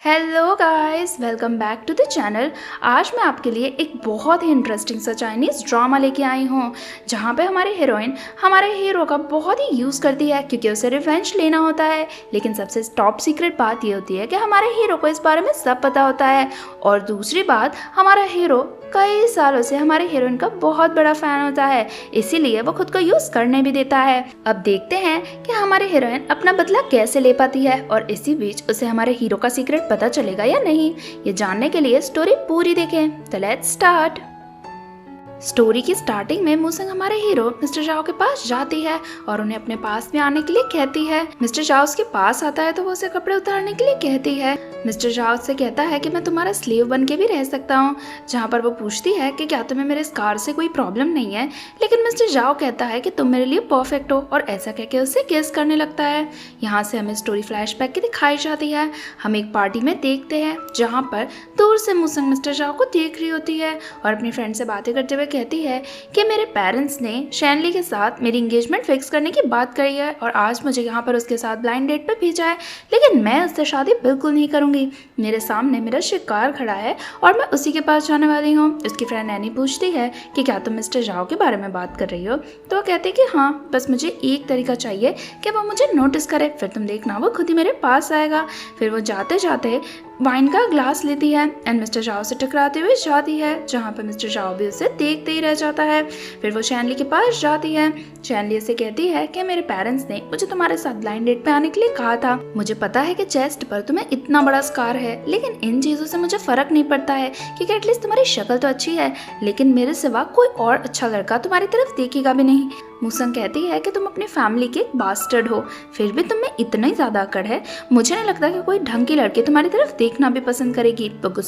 Hello guys, welcome back to the channel. आज मैं आपके लिए एक बहुत ही इंटरेस्टिंग सा चाइनीज़ ड्रामा लेके आई हूँ, जहाँ पे हमारी हीरोइन हमारे हीरो का बहुत ही यूज़ करती है क्योंकि उसे रिवेंज लेना होता है। लेकिन सबसे टॉप सीक्रेट बात ये होती है कि हमारे हीरो को इस बारे में सब पता होता है। और दूसरी बात, हमारा हीरो कई सालों से हमारे हीरोइन का बहुत बड़ा फैन होता है, इसीलिए वो खुद को यूज़ करने भी देता है। अब देखते हैं कि हमारे हीरोइन अपना बदला कैसे ले पाती है और इसी बीच उसे हमारे हीरो का सीक्रेट पता चलेगा या नहीं, ये जानने के लिए स्टोरी पूरी देखें। तो लेट्स स्टार्ट। स्टोरी की स्टार्टिंग में मूसंग हमारे हीरो मिस्टर जाओ के पास जाती है और उन्हें अपने पास में आने के लिए कहती है। मिस्टर जाओ उसके पास आता है तो वो उसे कपड़े उतारने के लिए कहती है। मिस्टर जाओ उससे कहता है कि मैं तुम्हारा स्लेव बन के भी रह सकता हूँ, जहाँ पर वो पूछती है कि क्या तुम्हें मेरे स्कार से कोई प्रॉब्लम नहीं है। लेकिन मिस्टर जाओ कहता है कि तुम मेरे लिए परफेक्ट हो और ऐसा कह के उससे किस करने लगता है। यहाँ से हमें स्टोरी फ्लैशबैक की दिखाई जाती है। हम एक पार्टी में देखते हैं जहाँ पर दूर से मूसंग मिस्टर जाओ को देख रही होती है और अपनी फ्रेंड से बातें करते हुए कहती है कि मेरे पेरेंट्स ने शैनली के साथ मेरी एंगेजमेंट फिक्स करने की बात करी है और आज मुझे यहाँ पर उसके साथ ब्लाइंड डेट पे भेजा है, लेकिन मैं उससे शादी बिल्कुल नहीं करूँगी। मेरे सामने मेरा शिकार खड़ा है और मैं उसी के पास जाने वाली हूँ। उसकी फ्रेंड एनी पूछती है कि क्या तुम मिस्टर जाओ के बारे में बात कर रही हो, तो वो कहती है कि हाँ, बस मुझे एक तरीका चाहिए कि वो मुझे नोटिस करे, फिर तुम देखना वो खुद ही मेरे पास आएगा। फिर वो जाते जाते वाइन का ग्लास लेती है एंड मिस्टर जाओ से टकराते हुए जाती है, जहाँ पर मिस्टर जाओ भी उसे देखते ही रह जाता है। फिर वो शैनली के पास जाती है। शैनली से कहती है कि मेरे पेरेंट्स ने मुझे तुम्हारे साथ ब्लाइंड डेट पे आने के लिए कहा था। मुझे पता है कि चेस्ट पर तुम्हें इतना बड़ा स्कार है, लेकिन इन चीज़ों से मुझे फर्क नहीं पड़ता है क्योंकि एटलीस्ट तुम्हारी शक्ल तो अच्छी है, लेकिन मेरे सिवा कोई और अच्छा लड़का तुम्हारी तरफ देखेगा भी नहीं। मूसंग कहती है कि तुम अपनी फैमिली के बास्टर्ड हो, फिर भी तुम में इतना ही ज्यादा अकड़ है। मुझे नहीं लगता कि कोई ढंग की लड़की तुम्हारी तरफ देखना भी पसंद करेगी। तो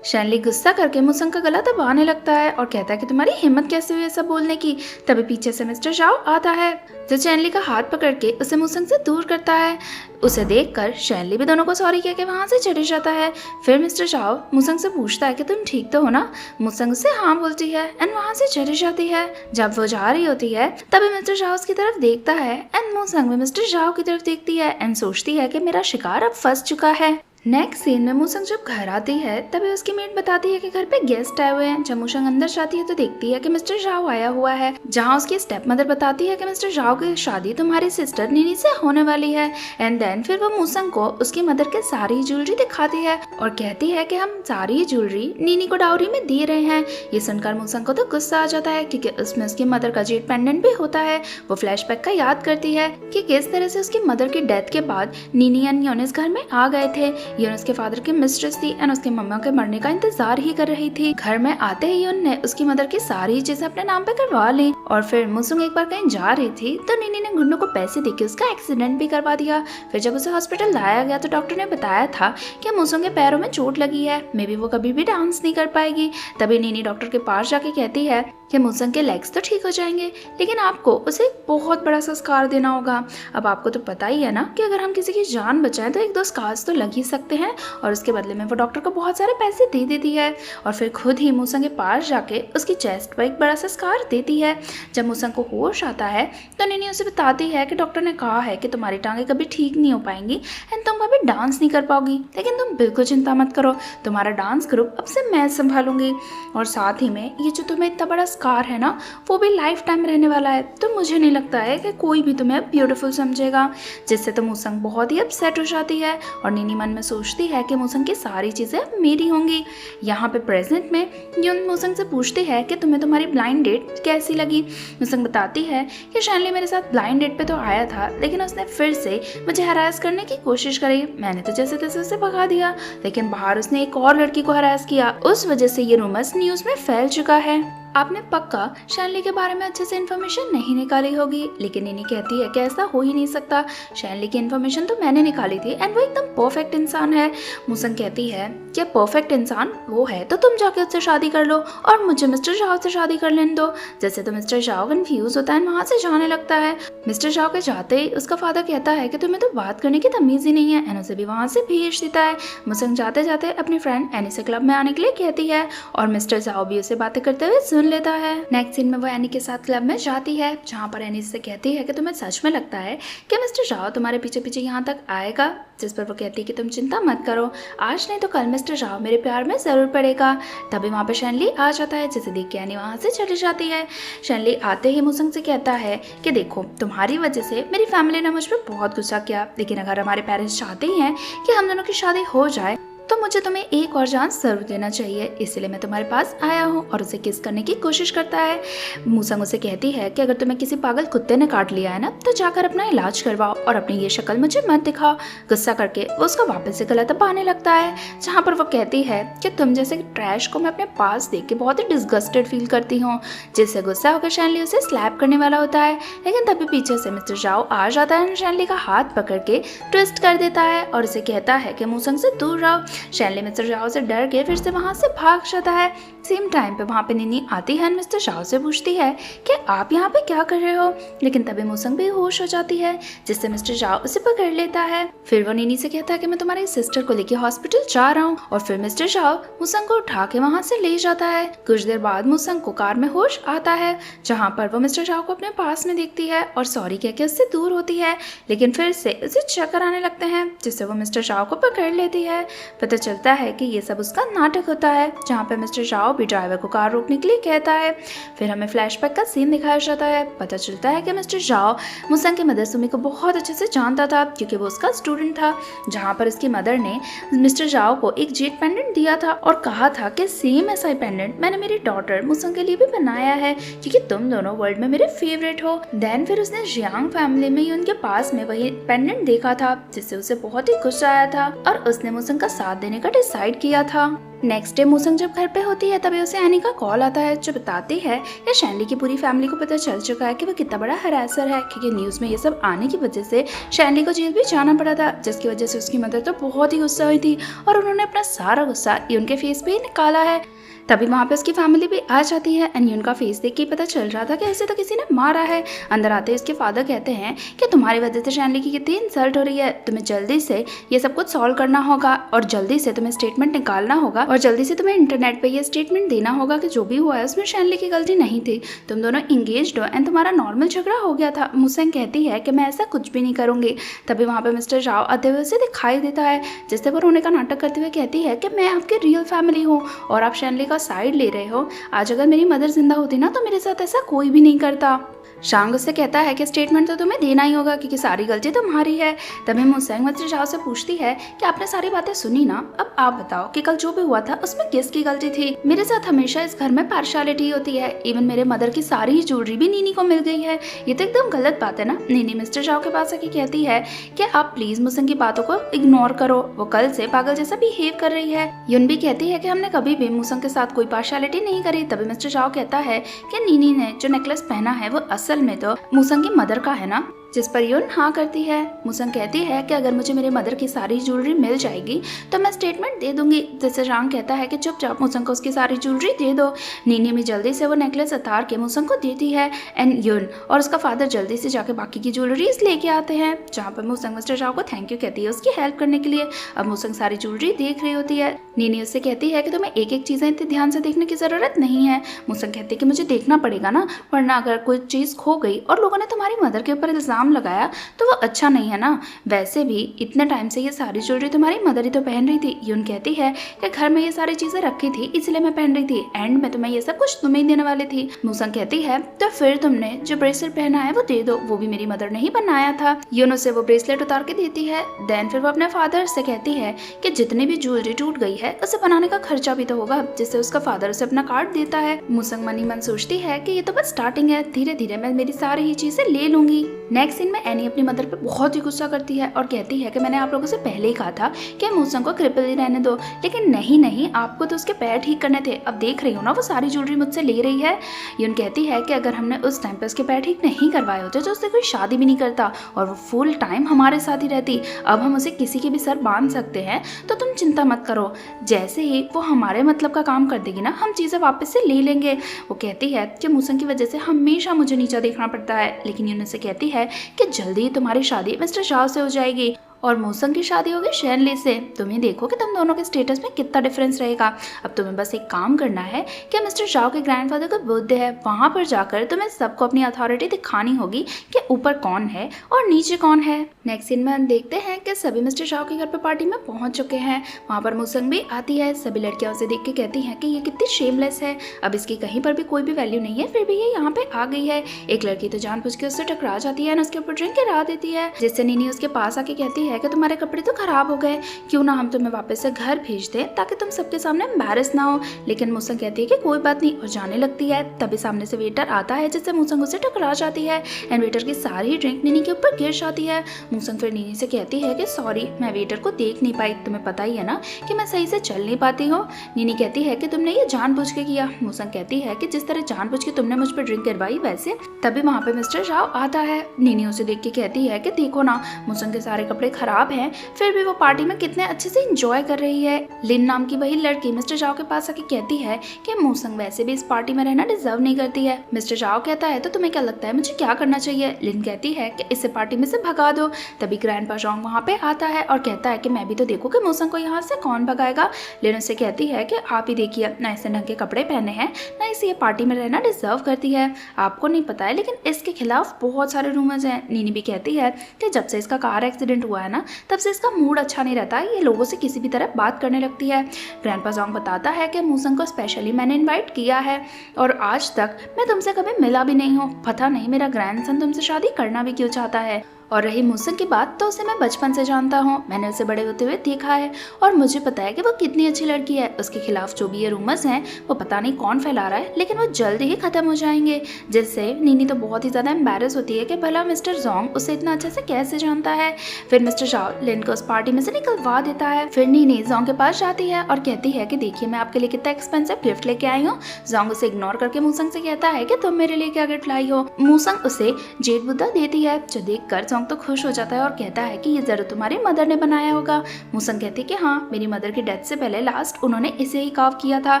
शैनली गुस्सा करके मूसंग का गला दबाने लगता है और कहता है कि तुम्हारी हिम्मत कैसे हुई ऐसा बोलने की। तभी पीछे से मिस्टर जाओ आता है जो शैनली का हाथ पकड़ के उसे मूसंग से दूर करता है। उसे देखकर शैनली भी दोनों को सॉरी कह के वहां से चले जाता है। फिर मिस्टर जाओ मूसंग से पूछता है कि तुम ठीक तो हो ना। मूसंग उसे हाँ बोलती है एंड वहां से चली जाती है। जब वो जा रही होती है तभी मिस्टर जाओ की तरफ देखता है एंड मूसंग भी मिस्टर जाओ की तरफ देखती है एंड सोचती है कि मेरा शिकार अब फंस चुका है। नेक्स्ट सीन में मूसंग जब घर आती है तभी उसकी मेट बताती है कि घर पे गेस्ट आए हुए हैं। जब मूसंग अंदर जाती है तो देखती है कि मिस्टर जाओ आया हुआ है, जहाँ उसकी स्टेप मदर बताती है कि मिस्टर जाओ की शादी तुम्हारी सिस्टर नीनी से होने वाली है। एंड देन फिर वो मूसंग को उसकी मदर के सारी ज्वेलरी दिखाती है और कहती है कि हम सारी ज्वेलरी नीनी को डाउरी में दे रहे हैं। ये सुनकर मूसंग को तो गुस्सा आ जाता है क्योंकि उसमें उसकी मदर का जेड पेंडेंट भी होता है। वो फ्लैशबैक का याद करती है कि किस तरह से उसकी मदर की डेथ के बाद नीनी एंड योनिस घर में आ गए थे। यून उसके फादर की मिस्ट्रेस थी एंड उसके मम्मा के मरने का इंतजार ही कर रही थी। घर में आते ही उनने उसकी मदर की सारी चीजें अपने नाम पे करवा ली। और फिर मूसंग एक बार कहीं जा रही थी तो नीनी ने गुंडों को पैसे देके उसका एक्सीडेंट भी करवा दिया। फिर जब उसे हॉस्पिटल लाया गया तो डॉक्टर ने बताया था कि मूसंग के पैरों में चोट लगी है, मे बी वो कभी भी डांस नहीं कर पाएगी। तभी नीनी डॉक्टर के पास जाके कहती है कि मूसंग के लेग्स तो ठीक हो जाएंगे, लेकिन आपको उसे एक बहुत बड़ा सा स्कार देना होगा। अब आपको तो पता ही है ना कि अगर हम किसी की जान बचाएं तो एक दो स्कार्स तो लग ही सकते हैं। और उसके बदले में वो डॉक्टर को बहुत सारे पैसे दे देती है और फिर खुद ही मूसंग के पास जाके उसकी चेस्ट पर एक बड़ा सा स्कार देती है। जब मूसंग को होश आता है तो नीनी उसे बताती है कि डॉक्टर ने कहा है कि तुम्हारी टांगे कभी ठीक नहीं हो पाएंगी एंड तुम कभी डांस नहीं कर पाओगी, लेकिन तुम बिल्कुल चिंता मत करो, तुम्हारा डांस ग्रुप अब से मैं संभालूंगी। और साथ ही में ये जो तुम्हें इतना बड़ा स्कार है ना, वो भी लाइफ टाइम रहने वाला है, तो मुझे नहीं लगता है कि कोई भी तुम्हें ब्यूटीफुल समझेगा। जिससे तो मूसंग बहुत ही अपसेट हो जाती है और नीनी मन में सोचती है कि मूसंग की सारी चीजें मेरी होंगी। यहाँ पे प्रेजेंट में यून मूसंग से पूछती है कि तुम्हें तुम्हारी ब्लाइंड डेट कैसी लगी। मूसंग बताती है कि शैनली मेरे साथ ब्लाइंड डेट पे तो आया था, लेकिन उसने फिर से मुझे हरास करने की कोशिश करी। मैंने तो जैसे तैसे उसे भगा दिया, लेकिन बाहर उसने एक और लड़की को हरास किया। उस वजह से ये रूमर्स न्यूज में फैल चुका है। आपने पक्का शैनली के बारे में अच्छे से इन्फॉर्मेशन नहीं निकाली होगी, लेकिन नीनी कहती है कि ऐसा हो ही नहीं सकता। शैनली की इन्फॉर्मेशन तो मैंने निकाली थी एंड वो एकदम परफेक्ट इंसान है। मूसंग कहती है कि परफेक्ट इंसान वो है तो तुम जाके उससे शादी कर लो और मुझे मिस्टर जाओ से शादी कर लेने दो। जैसे तो मिस्टर जाओ कंफ्यूज होता है, वहां से जाने लगता है। मिस्टर जाओ के जाते ही उसका फादर कहता है कि तुम्हें तो बात करने की तमीज ही नहीं है एंड उसे भी वहां से भेज देता है। मूसंग जाते जाते अपनी फ्रेंड एनी से क्लब में आने के लिए कहती है और मिस्टर जाओ भी उसे बातें करते हुए सुन सुन लेता है। नेक्स्ट सीन में वो एनी के साथ क्लब में जाती है, जहाँ पर एनी से कहती है कि तुम्हें सच में लगता है कि मिस्टर झाओ तुम्हारे पीछे पीछे यहाँ तक आएगा, जिस पर वो कहती है कि तुम चिंता मत करो, आज नहीं तो कल मिस्टर झाओ मेरे प्यार में जरूर पड़ेगा। तभी वहाँ पे शैनली आ जाता है, जिसे देख के एनी वहाँ से चली जाती है। शैनली आते ही मुसंग से कहता है कि देखो तुम्हारी वजह से मेरी फैमिली ने मुझ पर बहुत गुस्सा किया, लेकिन अगर हमारे पेरेंट्स चाहते ही हैं कि हम दोनों की शादी हो जाए तो मुझे तुम्हें एक और चांस जरूर देना चाहिए, इसलिए मैं तुम्हारे पास आया हूँ। और उसे किस करने की कोशिश करता है। मूसंग उसे कहती है कि अगर तुम्हें किसी पागल कुत्ते ने काट लिया है ना, तो जाकर अपना इलाज करवाओ और अपनी ये शक्ल मुझे मत दिखाओ। गुस्सा करके वो उसका वापस से गला दबाने लगता है, जहाँ पर वो कहती है कि तुम जैसे ट्रैश को मैं अपने पास देख के बहुत ही डिस्गस्टेड फील करती हूँ। जिससे गुस्सा होकर शैनली उसे स्लैप करने वाला होता है, लेकिन तभी पीछे से मिस्टर झाओ आ जाता है, शैनली का हाथ पकड़ के ट्विस्ट कर देता है और उसे कहता है कि मूसंग से दूर रहो। शैनली मिस्टर झाओ से डर के फिर से वहां से भाग जाता है। सेम टाइम पे वहां पे निनी आती है, मिस्टर झाओ से पूछती है कि आप यहाँ पे क्या कर रहे हो, लेकिन तभी मूसंग भी होश हो जाती है, जिससे मिस्टर झाओ उसे पकड़ लेता है। फिर वो निनी से कहता है कि मैं तुम्हारी सिस्टर को लेके हॉस्पिटल जा रहा हूँ, और फिर मिस्टर झाओ मूसंग को उठा के वहां से ले जाता है। कुछ देर बाद मूसंग को कार में होश आता है, जहाँ पर वो मिस्टर झाओ को अपने पास में देखती है और सॉरी कह के उससे दूर होती है, लेकिन फिर से उसे चक्कर आने लगते हैं, जिससे वो मिस्टर झाओ को पकड़ लेती है। पता चलता है कि ये सब उसका नाटक होता है, जहाँ पे मिस्टर झाओ भी ड्राइवर को कार रोकने के लिए कहता है। फिर हमें फ्लैशबैक का सीन दिखाया जाता है। पता चलता है कि मिस्टर झाओ मूसंग की मदर सुमी को बहुत अच्छे से जानता था, क्योंकि वो उसका स्टूडेंट था, जहाँ पर उसकी मदर ने मिस्टर झाओ को एक जेट पेंडेंट दिया था और कहा था कि सेम ऐसा ही पेंडेंट मैंने मेरी डॉटर मूसंग के लिए भी बनाया है, क्योंकि तुम दोनों वर्ल्ड में मेरे फेवरेट हो। देन फिर उसने जियांग फैमिली में ही उनके पास में वही पेंडेंट देखा था, जिससे उसे बहुत ही गुस्सा आया था और उसने मूसंग का साथ देने का डिसाइड किया था। नेक्स्ट डे मूसंग जब घर पे होती है, तभी उसे एनी का कॉल आता है, जो बताती है कि शैनली की पूरी फैमिली को पता चल चुका है कि वो कितना बड़ा हरासर है, क्योंकि न्यूज में ये सब आने की वजह से शैनली को जेल भी जाना पड़ा था, जिसकी वजह से उसकी मदर तो बहुत ही गुस्सा हुई थी और उन्होंने अपना सारा गुस्सा उनके फेस पे ही निकाला है। तभी वहाँ पे उसकी फैमिली भी आ जाती है, एंड उनका फेस देख के पता चल रहा था कि इसे तो किसी ने मारा है। अंदर आते ही उसके फादर कहते हैं कि तुम्हारी वजह से शैनली की कितनी इंसल्ट हो रही है, तुम्हें जल्दी से ये सब कुछ सॉल्व करना होगा और जल्दी से तुम्हें स्टेटमेंट निकालना होगा और जल्दी से तुम्हें इंटरनेट पे ये स्टेटमेंट देना होगा कि जो भी हुआ है उसमें शैनली की गलती नहीं थी, तुम दोनों इंगेज्ड हो एंड तुम्हारा नॉर्मल झगड़ा हो गया था। मूसंग कहती है कि मैं ऐसा कुछ भी नहीं करूंगी। तभी वहाँ पे मिस्टर झाओ आते हुए उसे दिखाई देता है, जिससे वो रोने का नाटक करते हुए कहती है कि मैं आपकी रियल फैमिली हूँ और आप शैनली का साइड ले रहे हो। आज अगर मेरी मदर जिंदा होती ना, तो मेरे साथ ऐसा कोई भी नहीं करता। शांग उससे कहता है कि स्टेटमेंट तो तुम्हें देना ही होगा, क्योंकि सारी गलती तुम्हारी है। तभी मूसंग मिस्टर झाओ से पूछती है कि आपने सारी बातें सुनी ना, अब आप बताओ कि कल जो भी हुआ था उसमें किसकी गलती थी। मेरे साथ हमेशा इस घर में पार्शियलिटी होती है, इवन मेरे मदर की सारी ही ज्वेलरी भी नीनी को मिल गई है, ये तो एकदम गलत बात है ना। नीनी मिस्टर झाओ के पास आके कहती है कि आप प्लीज मूसंग की बातों को इग्नोर करो, वो कल से पागल जैसा बिहेव कर रही है। युन भी कहती है कि हमने कभी भी मूसंग के साथ कोई पार्शियलिटी नहीं करी। तभी मिस्टर झाओ कहता है कि नीनी ने जो नेकलेस पहना है वो असल में तो मूसंग की मदर का है ना, जिस पर युन हाँ करती है। मूसंग कहती है कि अगर मुझे मेरे मदर की सारी ज्वेलरी मिल जाएगी तो मैं स्टेटमेंट दे दूंगी। जैसे शांग कहता है कि चुपचाप मूसंग को उसकी सारी ज्वेलरी दे दो। नीनी भी जल्दी से वो नेकलेस उतार के मूसंग को देती है, एंड युन और उसका फादर जल्दी से जाके बाकी की ज्वेलरीज लेके आते हैं, जहाँ पर मूसंग मिस्टर झाओ को थैंक यू कहती है उसकी हेल्प करने के लिए। अब मूसंग सारी ज्वेलरी देख रही होती है। नीनी उससे कहती है कि तुम्हें एक एक चीजें इतने ध्यान से देखने की जरूरत नहीं है। मूसंग कहती है कि मुझे देखना पड़ेगा ना, वरना अगर कोई चीज खो गई और लोगों ने तुम्हारी मदर के ऊपर इल्जाम लगाया तो वो अच्छा नहीं है ना। वैसे भी इतने टाइम से ये सारी ज्वेलरी तुम्हारी मदर ही तो पहन रही थी। यून कहती है कि घर में ये सारी चीजें रखी थी इसलिए मैं पहन रही थी, एंड में तुम्हें ये सब कुछ तुम्हें ही देने वाली थी। मूसंग कहती है तो फिर तुमने जो ब्रेसलेट पहना है वो दे दो, वो भी मेरी मदर ने ही बनाया था। यून उसे वो ब्रेसलेट उतार के देती है। देन फिर वो अपने फादर से कहती है कि जितनी भी ज्वेलरी टूट गई है उसे बनाने का खर्चा भी तो होगा, जिससे उसका फादर उसे अपना कार्ड देता है। मूसंग मनी मन सोचती है कि ये तो बस स्टार्टिंग है, धीरे धीरे मैं मेरी सारी ही चीजें ले लूंगी। नेक्स्ट सीन में एनी अपनी मदर पे बहुत ही गुस्सा करती है और कहती है कि मैंने आप लोगों से पहले ही कहा था कि मूसंग को क्रिपल ही रहने दो, लेकिन नहीं आपको तो उसके पैर ठीक करने थे। अब देख रही हो ना वो सारी ज्वेलरी मुझसे ले रही है। यून कहती है कि अगर हमने उस टाइम पे उसके पैर ठीक नहीं करवाए होते तो उससे कोई शादी भी नहीं करता और वो फुल टाइम हमारे साथ ही रहती। अब हम उसे किसी के भी सर बांध सकते हैं, तो तुम चिंता मत करो, जैसे ही वो हमारे मतलब का काम कर देगी ना हम चीजें वापस से ले लेंगे। वो कहती है कि मूसंग की वजह से हमेशा मुझे नीचा देखना पड़ता है, लेकिन यून से कहती है कि जल्दी ही तुम्हारी शादी मिस्टर झाओ से हो जाएगी और मूसंग की शादी होगी शेनली से। तुम ही देखो कि तुम दोनों के स्टेटस में कितना डिफरेंस रहेगा। अब तुम्हें बस एक काम करना है कि मिस्टर झाओ के ग्रैंडफादर का बर्थडे है, वहाँ पर जाकर तुम्हें सबको अपनी अथॉरिटी दिखानी होगी कि ऊपर कौन है और नीचे कौन है। नेक्स्ट सीन में हम देखते हैं कि सभी मिस्टर झाओ के घर पर पार्टी में पहुंच चुके हैं। वहाँ पर मूसंग भी आती है। सभी लड़कियां उसे देख के कहती हैं कि ये कितनी शेमलेस है, अब इसकी कहीं पर भी कोई भी वैल्यू नहीं है, फिर भी ये यहाँ पे आ गई है। एक लड़की तो जानबूझ के उससे टकरा जाती है और उसके ऊपर ड्रिंक गिरा देती है, जिससे नीनी उसके पास आके कहती है कि तुम्हारे कपड़े तो खराब हो गए, क्यों ना हम तुम्हें वापस से घर भेज दें ताकि तुम सबके सामने एम्बैरेस ना हो। लेकिन मूसंग कहती है कि कोई बात नहीं और जाने लगती है। तभी सामने से वेटर आता है, जिससे मूसंग उससे टकरा जाती है एंड वेटर की सारी ड्रिंक नीनी के ऊपर गिर जाती है। मूसंग फिर नीनी से कहती है कि सॉरी, मैं वेटर को देख नहीं पाई, तुम्हें पता ही है ना कि मैं सही से चल नहीं पाती हूँ। नीनी कहती है कि तुमने ये जानबूझ के किया। मूसंग कहती है कि जिस तरह जानबूझ के तुमने मुझ पर ड्रिंक गिरवाई वैसे। तभी वहाँ पे मिस्टर झाओ आता है। नीनी उसे देख के कहती है कि देखो ना, मूसंग के सारे कपड़े खराब हैं, फिर भी वो पार्टी में कितने अच्छे से एंजॉय कर रही है। लिन नाम की वही लड़की मिस्टर झाओ के पास आके कहती है कि मूसंग वैसे भी इस पार्टी में रहना डिजर्व नहीं करती है। मिस्टर झाओ कहता है तो तुम्हें क्या लगता है मुझे क्या करना चाहिए? लिन कहती है कि इसे पार्टी में से भगा दो। तभी ग्रैंडपा जोंग वहाँ पे आता है और कहता है कि मैं भी तो देखूं कि मूसंग को यहाँ से कौन भगाएगा। लिन उससे कहती है कि आप ही देखिए, ना इसे ढंग के कपड़े पहने हैं, ना इसे ये पार्टी में रहना डिजर्व करती है। आपको नहीं पता है लेकिन इसके खिलाफ बहुत सारे रूमर्स हैं। नीनी भी कहती है कि जब से इसका कार एक्सीडेंट हुआ है ना, तब से इसका मूड अच्छा नहीं रहता, ये लोगों से किसी भी तरह बात करने लगती है। ग्रैंडपा जोंग बताता है कि मूसंग को स्पेशली मैंने इनवाइट किया है और आज तक मैं तुमसे कभी मिला भी नहीं हूँ। पता नहीं मेरा ग्रैंडसन तुमसे शादी करना भी क्यों चाहता है। और रही मूसंग की बात, तो उसे मैं बचपन से जानता हूँ, मैंने उसे बड़े होते हुए देखा है और मुझे पता है कि वो कितनी अच्छी लड़की है। उसके खिलाफ जो भी ये रूमर्स हैं वो पता नहीं कौन फैला रहा है, लेकिन वो जल्द ही खत्म हो जाएंगे। जिससे नीनी तो बहुत ही ज्यादा एम्बैरस होती है कि भला मिस्टर जोंग उसे इतना अच्छे से कैसे जानता है। फिर मिस्टर झाओ लिन को उस पार्टी में से निकलवा देता है। फिर नीनी जोंग के पास जाती है और कहती है कि देखिए मैं आपके लिए कितना एक्सपेंसिव गिफ्ट लेके आई हूँ। जोंग उसे इग्नोर करके मूसंग से कहता है कि तुम मेरे लिए क्या गिफ्ट लाई हो। मूसंग उसे जेड बुद्धा देती है, जो देख कर जोंग तो खुश हो जाता है और कहता है कि ये जरूर तुम्हारी मदर ने बनाया होगा। मूसंग कहती है कि हाँ, मेरी मदर की डेथ से पहले लास्ट उन्होंने इसे ही कार्व किया था,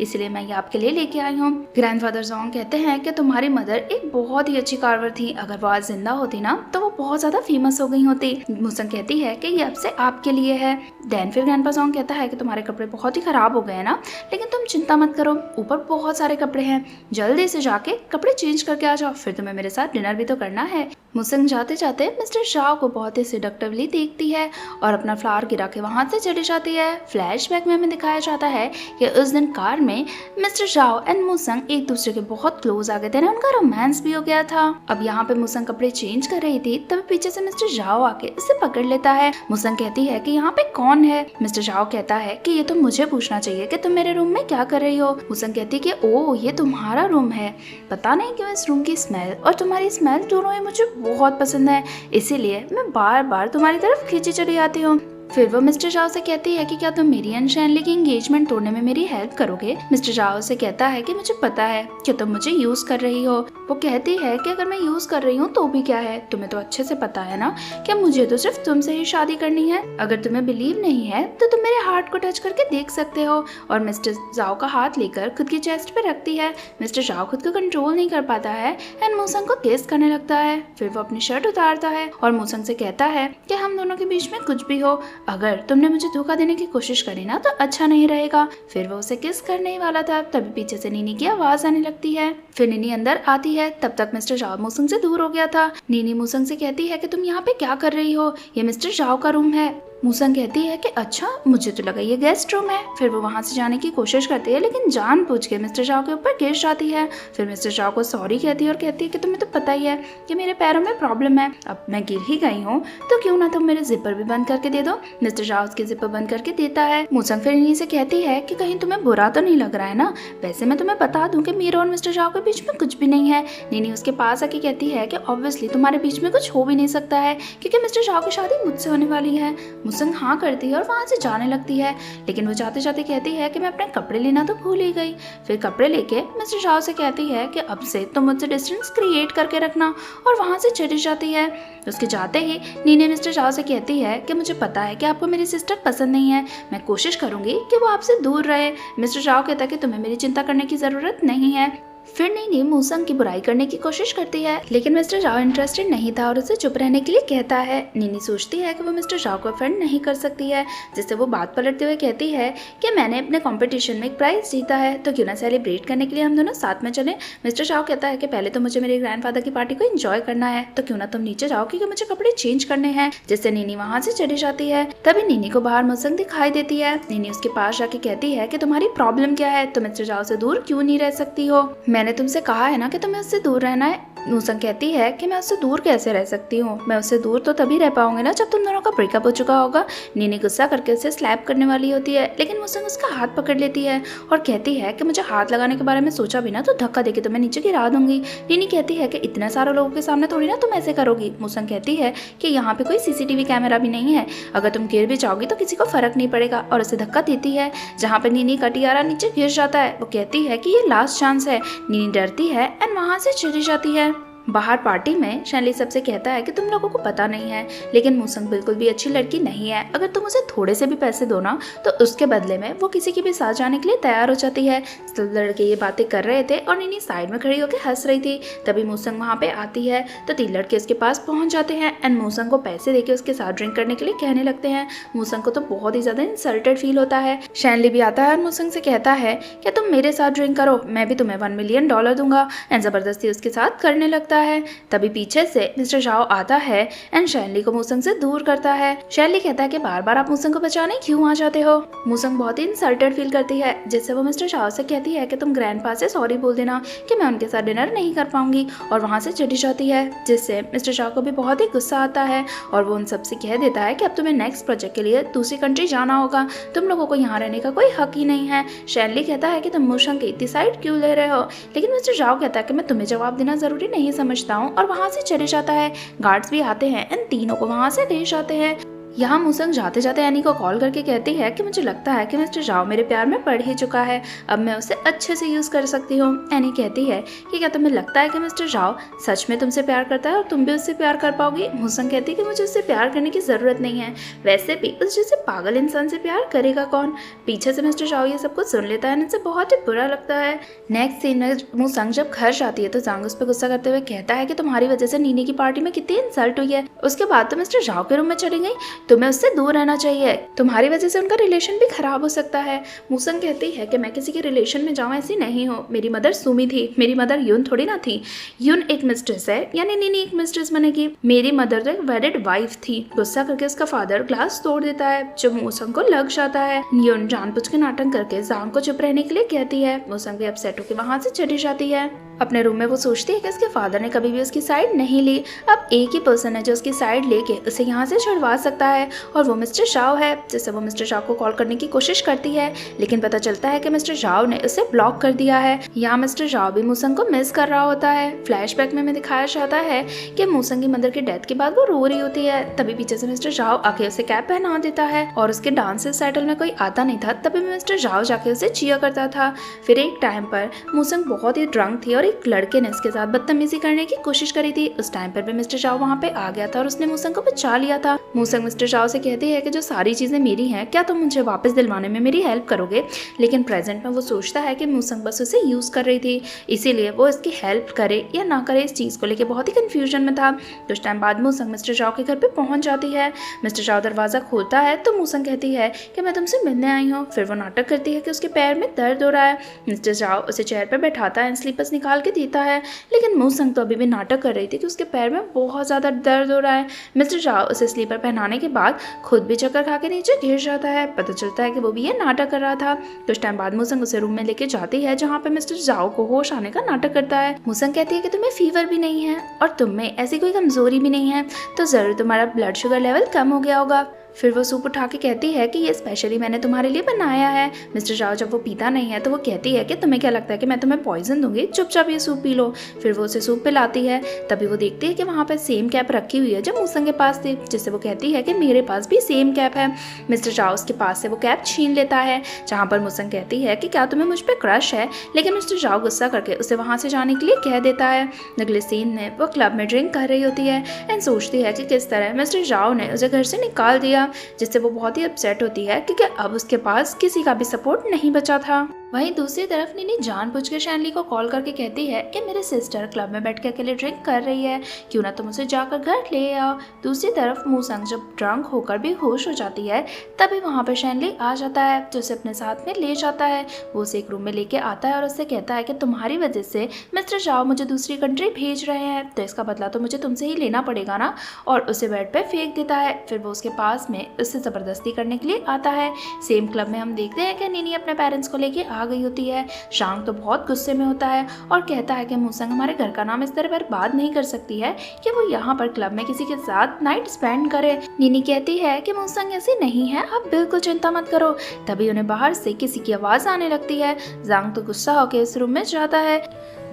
इसलिए मैं ये आपके लिए लेके आई हूँ। ग्रैंडफादर जोंग कहते हैं कि तुम्हारी मदर एक बहुत ही अच्छी कार्वर थी, अगर वो आज जिंदा होती ना तो वो बहुत ज्यादा फेमस हो गई होती। मूसंग कहती है कि ये अब से आपके लिए है। देन फिर ग्रैंडपा जोंग कहता है कि तुम्हारे कपड़े बहुत ही खराब हो गए ना, लेकिन तुम चिंता मत करो, ऊपर बहुत सारे कपड़े हैं, जल्दी से जाके कपड़े चेंज करके आ जाओ, फिर तुम्हें मेरे साथ डिनर भी तो करना है। मूसंग जाते जाते मिस्टर झाओ को बहुत ही सिडक्टिवली देखती है और अपना फ्लावर गिरा के वहां से चली जाती है। फ्लैशबैक में हमें दिखाया जाता है कि उस दिन कार में मिस्टर झाओ एंड मूसंग एक दूसरे के बहुत क्लोज आ गए थे ना, उनका रोमांस भी हो गया था। अब यहाँ पे मूसंग कपड़े चेंज कर रही थी, तब पीछे से मिस्टर झाओ आके उसे पकड़ लेता है। मूसंग कहती है कि यहाँ पे कौन है। मिस्टर झाओ कहता है कि ये तो मुझे पूछना चाहिए कि तुम मेरे रूम में क्या कर रही हो। मूसंग कहती है कि ओ ये तुम्हारा रूम है, पता नहीं क्यों इस रूम की स्मेल और तुम्हारी स्मेल दोनों ही मुझे बहुत पसंद है, इसीलिए मैं बार बार तुम्हारी तरफ खींची चली आती हूँ। फिर वो मिस्टर झाओ से कहती है कि क्या तुम मेरी एंड शेनली की एंगेजमेंट तोड़ने में मेरी हेल्प करोगे। मिस्टर झाओ से कहता है कि मुझे पता है कि तुम मुझे यूज कर रही हो। वो कहती है कि अगर मैं यूज कर रही हूँ तो भी क्या है, तुम्हें तो अच्छे से पता है ना कि मुझे तो सिर्फ तुमसे ही शादी करनी है। अगर तुम्हें बिलीव नहीं है तो तुम मेरे हार्ट को टच करके देख सकते हो। और मिस्टर झाओ का हाथ लेकर खुद की चेस्ट पे रखती है। मिस्टर झाओ खुद को कंट्रोल नहीं कर पाता है एंड मूसंग को किस करने लगता है। फिर वो अपनी शर्ट उतारता है और मूसंग से कहता है कि हम दोनों के बीच में कुछ भी हो, अगर तुमने मुझे धोखा देने की कोशिश करी ना तो अच्छा नहीं रहेगा। फिर वो उसे किस करने ही वाला था, तभी पीछे से नीनी की आवाज आने लगती है। फिर नीनी अंदर आती है, तब तक मिस्टर झाओ मूसंग से दूर हो गया था। नीनी मूसंग से कहती है कि तुम यहाँ पे क्या कर रही हो, ये मिस्टर झाओ का रूम है। मूसंग कहती है कि अच्छा, मुझे तो लगा ये गेस्ट रूम है। फिर वो वहाँ से जाने की कोशिश करती है, लेकिन जानबूझ के मिस्टर झाओ के ऊपर गिर जाती है। फिर मिस्टर झाओ को सॉरी कहती है और कहती है कि तुम्हें तो पता ही है कि मेरे पैरों में प्रॉब्लम है, अब मैं गिर ही गई हूँ तो क्यों ना तुम मेरे जिपर भी बंद करके दे दो। मिस्टर झाओ उसके जिपर बंद करके देता है। मूसंग फिर इन्हीं से कहती है कि कहीं तुम्हें बुरा तो नहीं लग रहा है ना, वैसे मैं तुम्हें बता दूं कि मेरे और मिस्टर झाओ के बीच में कुछ भी नहीं है। नीनी उसके पास आके कहती है कि ऑब्वियसली तुम्हारे बीच में कुछ हो भी नहीं सकता है, क्योंकि मिस्टर झाओ की शादी मुझसे होने वाली है। मूसंग हाँ करती है और वहां से जाने लगती है, लेकिन वो जाते जाते कहती है कि मैं अपने कपड़े लेना तो भूल ही गई। फिर कपड़े लेके मिस्टर झाओ से कहती है कि अब से तुम मुझसे डिस्टेंस क्रिएट करके रखना, और वहां से चली जाती है। उसके जाते ही नीने मिस्टर झाओ से कहती है कि मुझे पता है कि आपको मेरी सिस्टर पसंद नहीं है, मैं कोशिश करूंगी कि वो आपसे दूर रहे। मिस्टर झाओ कहता है कि तुम्हें मेरी चिंता करने की जरूरत नहीं है। फिर नीनी मूसंग की बुराई करने की कोशिश करती है, लेकिन मिस्टर जाओ इंटरेस्टेड नहीं था और उसे चुप रहने के लिए कहता है। नीनी सोचती है कि वो मिस्टर जाओ को अफेंड नहीं कर सकती है, जिससे वो बात पलटते हुए कहती है कि मैंने अपने कंपटीशन में एक प्राइज जीता है, तो क्यों ना सेलिब्रेट करने के लिए हम दोनों साथ में चलें। मिस्टर जाओ कहता है कि पहले तो मुझे मेरे ग्रैंडफादर की पार्टी को एंजॉय करना है, तो क्यों ना तुम नीचे जाओ क्योंकि मुझे कपड़े चेंज करने हैं, जिससे नीनी वहाँ से चली जाती है। तभी नीनी को बाहर मूसंग दिखाई देती है। नीनी उसके पास जाके कहती है कि तुम्हारी प्रॉब्लम क्या है, तुम मिस्टर जाओ से दूर क्यों नहीं रह सकती हो, मैंने तुमसे कहा है ना कि तुम्हें उससे दूर रहना है। मूसंग कहती है कि मैं उससे दूर कैसे रह सकती हूँ, मैं उससे दूर तो तभी रह पाऊंगी ना जब तुम दोनों का ब्रेकअप हो चुका होगा। नीनी गुस्सा करके उसे स्लैप करने वाली होती है, लेकिन मूसंग उसका हाथ पकड़ लेती है और कहती है कि मुझे हाथ लगाने के बारे में सोचा भी ना तो धक्का देके तुम्हें नीचे गिरा दूंगी। नीनी कहती है कि इतने सारे लोगों के सामने थोड़ी ना तुम ऐसे करोगी। मूसंग कहती है कि यहाँ पे कोई सीसीटीवी कैमरा भी नहीं है, अगर तुम गिर भी जाओगी तो किसी को फर्क नहीं पड़ेगा, और उसे धक्का देती है जहाँ पे नीनी का टियारा नीचे गिर जाता है। वो कहती है कि ये लास्ट चांस है। नीनी डरती है एंड वहाँ से चली जाती है। बाहर पार्टी में शैनली सबसे कहता है कि तुम लोगों को पता नहीं है, लेकिन मूसंग बिल्कुल भी अच्छी लड़की नहीं है, अगर तुम उसे थोड़े से भी पैसे दो ना तो उसके बदले में वो किसी के भी साथ जाने के लिए तैयार हो जाती है। सब लड़के ये बातें कर रहे थे और नीनी साइड में खड़ी होकर हंस रही थी। तभी मूसंग वहाँ पे आती है तो 3 लड़के उसके पास पहुंच जाते हैं एंड मूसंग को पैसे देके उसके साथ ड्रिंक करने के लिए कहने लगते हैं। मूसंग को तो बहुत ही ज्यादा इंसल्टेड फील होता है। शैनली भी आता है और मूसंग से कहता है कि तुम मेरे साथ ड्रिंक करो, मैं भी तुम्हें $1 मिलियन दूंगा, एंड जबरदस्ती उसके साथ करने लगता है। तभी पीछे से मिस्टर जाओ आता है एंड शैनली को मूसंग से दूर करता है। शैनली कहता है कि बार बार आप मूसंग को बचाने क्यों आ जाते हो। मूसंग बहुत ही इंसल्टेड फील करती है, जिससे वो मिस्टर जाओ से कहती है कि तुम ग्रैंडपा से सॉरी बोल देना कि मैं उनके साथ डिनर नहीं कर पाऊंगी, और वहाँ से चली जाती है, जिससे मिस्टर जाओ को भी बहुत ही गुस्सा आता है और वो उन सबसे कह देता है कि अब तुम्हें नेक्स्ट प्रोजेक्ट के लिए दूसरी कंट्री जाना होगा, तुम लोगों को यहाँ रहने का कोई हक ही नहीं है। शैनली कहता है कि तुम मूसंग की इतनी साइड क्यों ले रहे हो, लेकिन मिस्टर जाओ कहता है कि मैं तुम्हें जवाब देना जरूरी नहीं समझता हूँ, और वहाँ से चले जाता है। गार्ड्स भी आते हैं इन तीनों को वहाँ से ले जाते हैं। यहाँ मूसंग जाते जाते एनी को कॉल करके कहती है कि मुझे लगता है कि मिस्टर जाओ मेरे प्यार में पड़ ही चुका है, अब मैं उसे अच्छे से यूज़ कर सकती हूँ। एनी कहती है कि क्या तुम्हें लगता है कि मिस्टर जाओ सच में तुमसे प्यार करता है और तुम भी उससे प्यार कर पाओगी। मूसंग कहती है कि मुझे उससे प्यार करने की ज़रूरत नहीं है, वैसे भी उस जैसे पागल इंसान से प्यार करेगा कौन। पीछे से मिस्टर जाओ ये सब कुछ सुन लेता है, इनसे बहुत ही बुरा लगता है। नेक्स्ट सीन में मूसंग जब घर जाती है तो जांग उस पर गुस्सा करते हुए कहता है कि तुम्हारी वजह से नीनी की पार्टी में कितनी इंसल्ट हुई है। उसके बाद तो मिस्टर जाओ के रूम में चली गई, तुम्हें उससे दूर रहना चाहिए, तुम्हारी वजह से उनका रिलेशन भी खराब हो सकता है। मूसंग कहती है कि मैं किसी के रिलेशन में जाऊं ऐसी नहीं हूँ, मेरी मदर सुमी थी, मेरी मदर यून थोड़ी ना थी। यून एक मिस्ट्रेस है, यानी नीनी एक मिस्ट्रेस बनेगी, मेरी मदर तो एक वेडेड वाइफ थी। गुस्सा करके उसका फादर ग्लास तोड़ देता है जो मूसंग को लग जाता है। यून जानबूझ के नाटक करके जांग को चुप रहने के लिए कहती है। मूसंग भी अपसेट होकर वहां से चली जाती है। अपने रूम में वो सोचती है कि उसके फादर ने कभी भी उसकी साइड नहीं ली, अब एक ही पर्सन है जो उसकी साइड लेके उसे यहाँ से छुड़वा सकता है, और वो मिस्टर जाओ है। जिससे वो मिस्टर जाओ को कॉल करने की कोशिश करती है, लेकिन पता चलता है कि मिस्टर जाओ ने उसे ब्लॉक कर दिया है। यहाँ मिस्टर जाओ भी मूसंग को मिस कर रहा होता है। फ्लैशबैक में दिखाया जाता है कि मूसंग की मदर की डेथ के बाद वो रो रही होती है। तभी पीछे से मिस्टर जाओ आके उसे कैप पहना देता है, और उसके डांस रिसाइटल में कोई आता नहीं था, तभी मिस्टर जाओ जाके उसे चियर करता था। फिर एक टाइम पर मूसंग बहुत ही ड्रंक थी और एक लड़के ने उसके साथ बदतमीजी करने की कोशिश करी थी। उस टाइम पर भी मिस्टर जाओ वहाँ पे आ गया था और उसने मूसंग को बचा लिया था। मूसंग मिस्टर जाओ से कहती है कि जो सारी चीजें मेरी हैं, क्या तुम मुझे वापस दिलवाने में मेरी हेल्प करोगे। लेकिन प्रेजेंट में वो सोचता है कि मूसंग बस उसे यूज कर रही थी, इसीलिए वो इसकी हेल्प करे या ना करे इस चीज को लेके बहुत ही कंफ्यूजन में था। कुछ टाइम बाद मूसंग मिस्टर जाओ के घर पे पहुंच जाती है। मिस्टर जाओ दरवाजा खोलता है तो मूसंग कहती है कि मैं तुमसे मिलने आई हूँ। फिर वो नाटक करती है कि उसके पैर में दर्द हो रहा है। मिस्टर जाओ उसे चेयर पर बैठाता है, स्लीपर्स निकाल के देता है, लेकिन मूसंग तो अभी भी नाटक कर रही थी कि उसके पैर में बहुत ज्यादा दर्द हो रहा है। मिस्टर जाओ उसे स्लीपर पहनाने के बाद खुद भी चक्कर खा के नीचे गिर जाता है। पता चलता है कि वो भी ये नाटक कर रहा था। कुछ टाइम बाद मूसंग उसे रूम में लेके जाती है जहाँ पे मिस्टर जाओ को होश आने का नाटक करता है। मूसंग कहती है कि तुम्हें फीवर भी नहीं है और तुम में ऐसी कोई कमजोरी भी नहीं है, तो जरूर तुम्हारा ब्लड शुगर लेवल कम हो गया होगा। फिर वो सूप उठा के कहती है कि ये स्पेशली मैंने तुम्हारे लिए बनाया है। मिस्टर जाओ जब वो पीता नहीं है तो वो कहती है कि तुम्हें क्या लगता है कि मैं तुम्हें पॉइजन दूंगी, चुपचाप ये सूप पी लो। फिर वो उसे सूप पिलाती है। तभी वो देखती है कि वहाँ पर सेम कैप रखी हुई है जो मूसंग के पास थी, जिससे वो कहती है कि मेरे पास भी सेम कैप है। मिस्टर जाओ उसके पास से वो कैप छीन लेता है, जहाँ पर मूसंग कहती है कि क्या तुम्हें मुझ पर क्रश है, लेकिन मिस्टर जाओ गुस्सा करके उसे वहाँ से जाने के लिए कह देता है। अगले सीन में वो क्लब में ड्रिंक कर रही होती है एंड सोचती है कि किस तरह मिस्टर जाओ ने उसे घर से निकाल दिया, जिससे वो बहुत ही अपसेट होती है क्योंकि अब उसके पास किसी का भी सपोर्ट नहीं बचा था। वहीं दूसरी तरफ नीनी जानबूझ के शैनली को कॉल करके कहती है कि मेरी सिस्टर क्लब में बैठ के अकेले ड्रिंक कर रही है, क्यों ना तुम उसे जाकर घर ले आओ। दूसरी तरफ मूसंग जब ड्रंक होकर भी होश हो जाती है तभी वहाँ पे शैनली आ जाता है, जो उसे अपने साथ में ले जाता है। वो उसे एक रूम में लेके आता है और उससे कहता है कि तुम्हारी वजह से मिस्टर जाओ मुझे दूसरी कंट्री भेज रहे हैं, तो इसका बदला तो मुझे तुमसे ही लेना पड़ेगा ना। और उसे बेड पे फेंक देता है। फिर वो उसके पास में उससे ज़बरदस्ती करने के लिए आता है। सेम क्लब में हम देखते हैं कि नीनी अपने पेरेंट्स को लेके आ गई होती है। शांग तो बहुत गुस्से में होता है और कहता है कि मूसंग हमारे घर का नाम इस तरह बर्बाद नहीं कर सकती है कि वो यहाँ पर क्लब में किसी के साथ नाइट स्पेंड करे। नीनी कहती है कि मूसंग ऐसी नहीं है, आप बिल्कुल चिंता मत करो। तभी उन्हें बाहर से किसी की आवाज़ आने लगती है। जांग तो गुस्सा होकर इस रूम में जाता है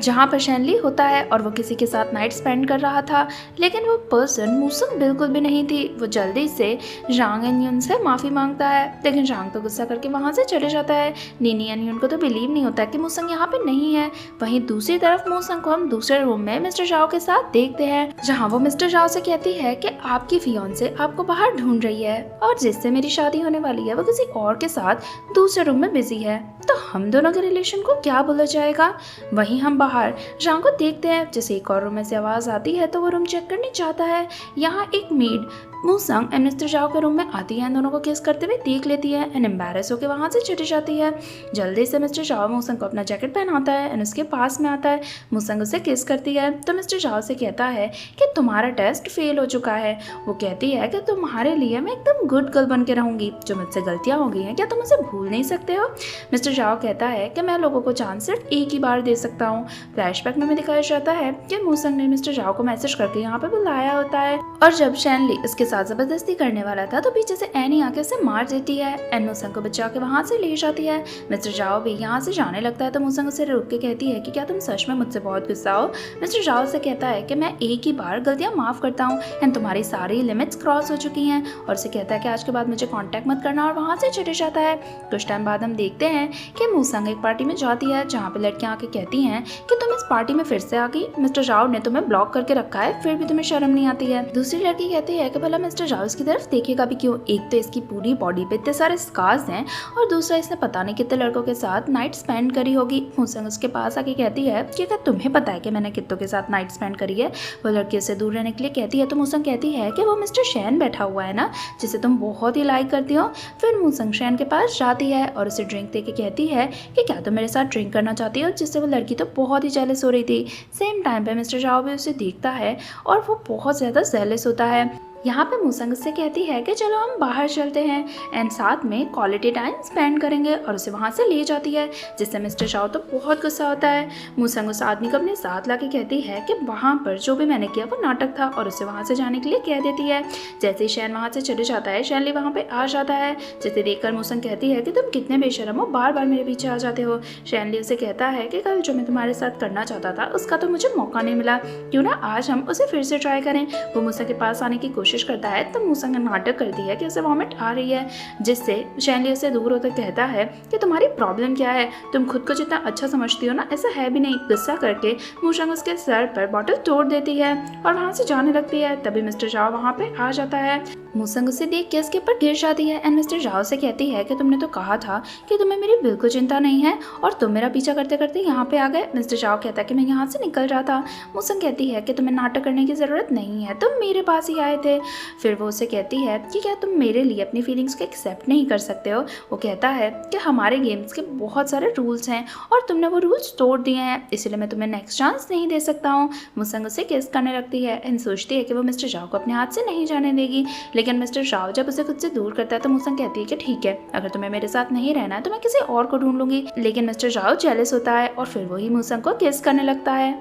जहाँ पर शैनली होता है और वो किसी के साथ नाइट स्पेंड कर रहा था, लेकिन वो पर्सन मूसंग बिल्कुल भी नहीं थी। वो जल्दी से जांग एंड यून से माफ़ी मांगता है, लेकिन जांग तो गुस्सा करके वहाँ से चले जाता है। नीनी एंड यून को तो बिलीव नहीं होता कि मूसंग यहाँ पे नहीं है। वहीं दूसरी तरफ मूसंग को हम दूसरे रूम में मिस्टर जाओ के साथ देखते हैं, जहाँ वो मिस्टर जाओ से कहती है कि आपकी फियांसे आपको बाहर ढूंढ रही है और जिससे मेरी शादी होने वाली है वो किसी और के साथ दूसरे रूम में बिजी है, तो हम दोनों के रिलेशन को क्या बोला जाएगा। वहीं हम बाहर जांग को देखते हैं, जैसे एक और रूम में से आवाज़ आती है तो वो रूम चेक करने जाता है। यहाँ एक मेड मूसंग एंड मिस्टर जाओ के रूम में आती है, दोनों को किस करते हुए देख लेती है एंड एम्बैरेस होकर वहाँ से चली जाती है। जल्दी से मिस्टर जाओ मूसंग को अपना जैकेट पहनाता है एंड उसके पास में आता है। मूसंग उसे किस करती है तो मिस्टर जाओ से कहता है कि तुम्हारा टेस्ट फेल हो चुका है। वो कहती है कि तुम्हारे लिए मैं एकदम गुड गर्ल बन के रहूँगी, जो मुझसे गलतियाँ हो गई हैं क्या तुम उसे भूल नहीं सकते हो। मिस्टर जाओ कहता है कि मैं लोगों को चांस सिर्फ एक ही बार दे सकता हूँ। फ्लैशबैक में दिखाया जाता है कि मूसंग ने मिस्टर जाओ को मैसेज करके यहाँ पे बुलाया होता है और जब शैनली उसके साथ जबरदस्ती करने वाला था तो पीछे से एनी आके उसे मार देती है एंड मूसंग को बचा के वहाँ से ले जाती है। मिस्टर जाओ भी यहाँ से जाने लगता है तो मूसंग उसे रुक के कहती है कि क्या तुम सच में मुझसे बहुत गुस्सा हो। मिस्टर जाओ से कहता है कि मैं एक ही बार गलतियाँ माफ़ करता हूँ एंड तुम्हारी सारी लिमिट्स क्रॉस हो चुकी हैं, और उसे कहता है कि आज के बाद मुझे कॉन्टैक्ट मत करना और वहाँ से चले जाता है। कुछ टाइम बाद हम देखते हैं कि मूसंग एक पार्टी में जाती है जहाँ पे लड़कियाँ आके कहती हैं कि तुम इस पार्टी में फिर से आ गई, मिस्टर जाओ ने तुम्हें ब्लॉक करके रखा है फिर भी तुम्हें शर्म नहीं आती है। दूसरी लड़की कहती है कि भला मिस्टर जाओ इसकी तरफ देखेगा भी क्यों, एक तो इसकी पूरी बॉडी पे इतने सारे स्कार्स हैं और दूसरा इसने पता नहीं कितने लड़कों के साथ नाइट स्पेंड करी होगी। मूसंग उसके पास आके कहती है कि क्या तुम्हें पता है कि मैंने कितनों के साथ नाइट स्पेंड करी है। वो लड़की से दूर रहने के लिए कहती है तो मूसंग कहती है कि वो मिस्टर शैन बैठा हुआ है ना, जिसे तुम बहुत ही लाइक करती हो। फिर मूसंग शैन के पास जाती है और उसे ड्रिंक दे के कहती है कि क्या तुम मेरे साथ ड्रिंक करना चाहती हो, जिससे वो लड़की तो बहुत ही जेलस हो रही थी। सेम टाइम पे मिस्टर जाओ भी उसे देखता है और वो बहुत ज़्यादा जेलस होता है। यहाँ पे मूसंग उससे कहती है कि चलो हम बाहर चलते हैं एंड साथ में क्वालिटी टाइम स्पेंड करेंगे, और उसे वहाँ से ले जाती है, जिससे मिस्टर शाओ तो बहुत गुस्सा होता है। मूसंग उस आदमी को अपने साथ ला के कहती है कि वहाँ पर जो भी मैंने किया वो नाटक था और उसे वहाँ से जाने के लिए कह देती है। जैसे ही शैन वहाँ से चले जाता है शैनली वहाँ पर आ जाता है, जिसे देखकर मूसंग कहती है कि तुम कितने बेशरम हो, बार बार मेरे पीछे आ जाते हो। शैनली उसे कहता है कि कल जो मैं तुम्हारे साथ करना चाहता था उसका तो मुझे मौका नहीं मिला, क्यों ना आज हम उसे फिर से ट्राई करें। वो मूसंग के पास आने की कोशिश करता है तो मूसंग नाटक करती है कि उसे वॉमिट आ रही है, जिससे शैनली उसे दूर होकर कहता है कि तुम्हारी प्रॉब्लम क्या है, तुम खुद को जितना अच्छा समझती हो ना ऐसा है भी नहीं। गुस्सा करके मूसंग उसके सर पर बॉटल तोड़ देती है और वहाँ से जाने लगती है। तभी मिस्टर जाओ वहाँ पे आ जाता है। मूसंग उसे देख के उसके ऊपर गिर जाती है एंड मिस्टर जाओ से कहती है कि तुमने तो कहा था कि तुम्हें मेरी बिल्कुल चिंता नहीं है और तुम मेरा पीछा करते करते यहाँ पे आ गए। मिस्टर जाओ कहता है कि मैं यहाँ से निकल रहा था। मूसंग कहती है कि तुम्हें नाटक करने की ज़रूरत नहीं है, तुम मेरे पास ही आए थे। फिर वो उसे कहती है कि क्या तुम मेरे लिए अपनी फीलिंग्स को एक्सेप्ट नहीं कर सकते हो। वो कहता है कि हमारे गेम्स के बहुत सारे रूल्स हैं और तुमने वो रूल्स तोड़ दिए हैं, इसलिए मैं तुम्हें नेक्स्ट चांस नहीं दे सकता हूँ। मूसंग उसे किस करने लगती है एंड सोचती है कि वो मिस्टर जाओ को अपने हाथ से नहीं जाने देगी, लेकिन मिस्टर जाओ जब उसे खुद से दूर करता है तो मूसंग कहती है कि ठीक है, अगर तुम्हें मेरे साथ नहीं रहना है तो मैं किसी और को ढूंढ लूंगी। लेकिन मिस्टर जाओ जेलस होता है और फिर वही मूसंग को किस करने लगता है।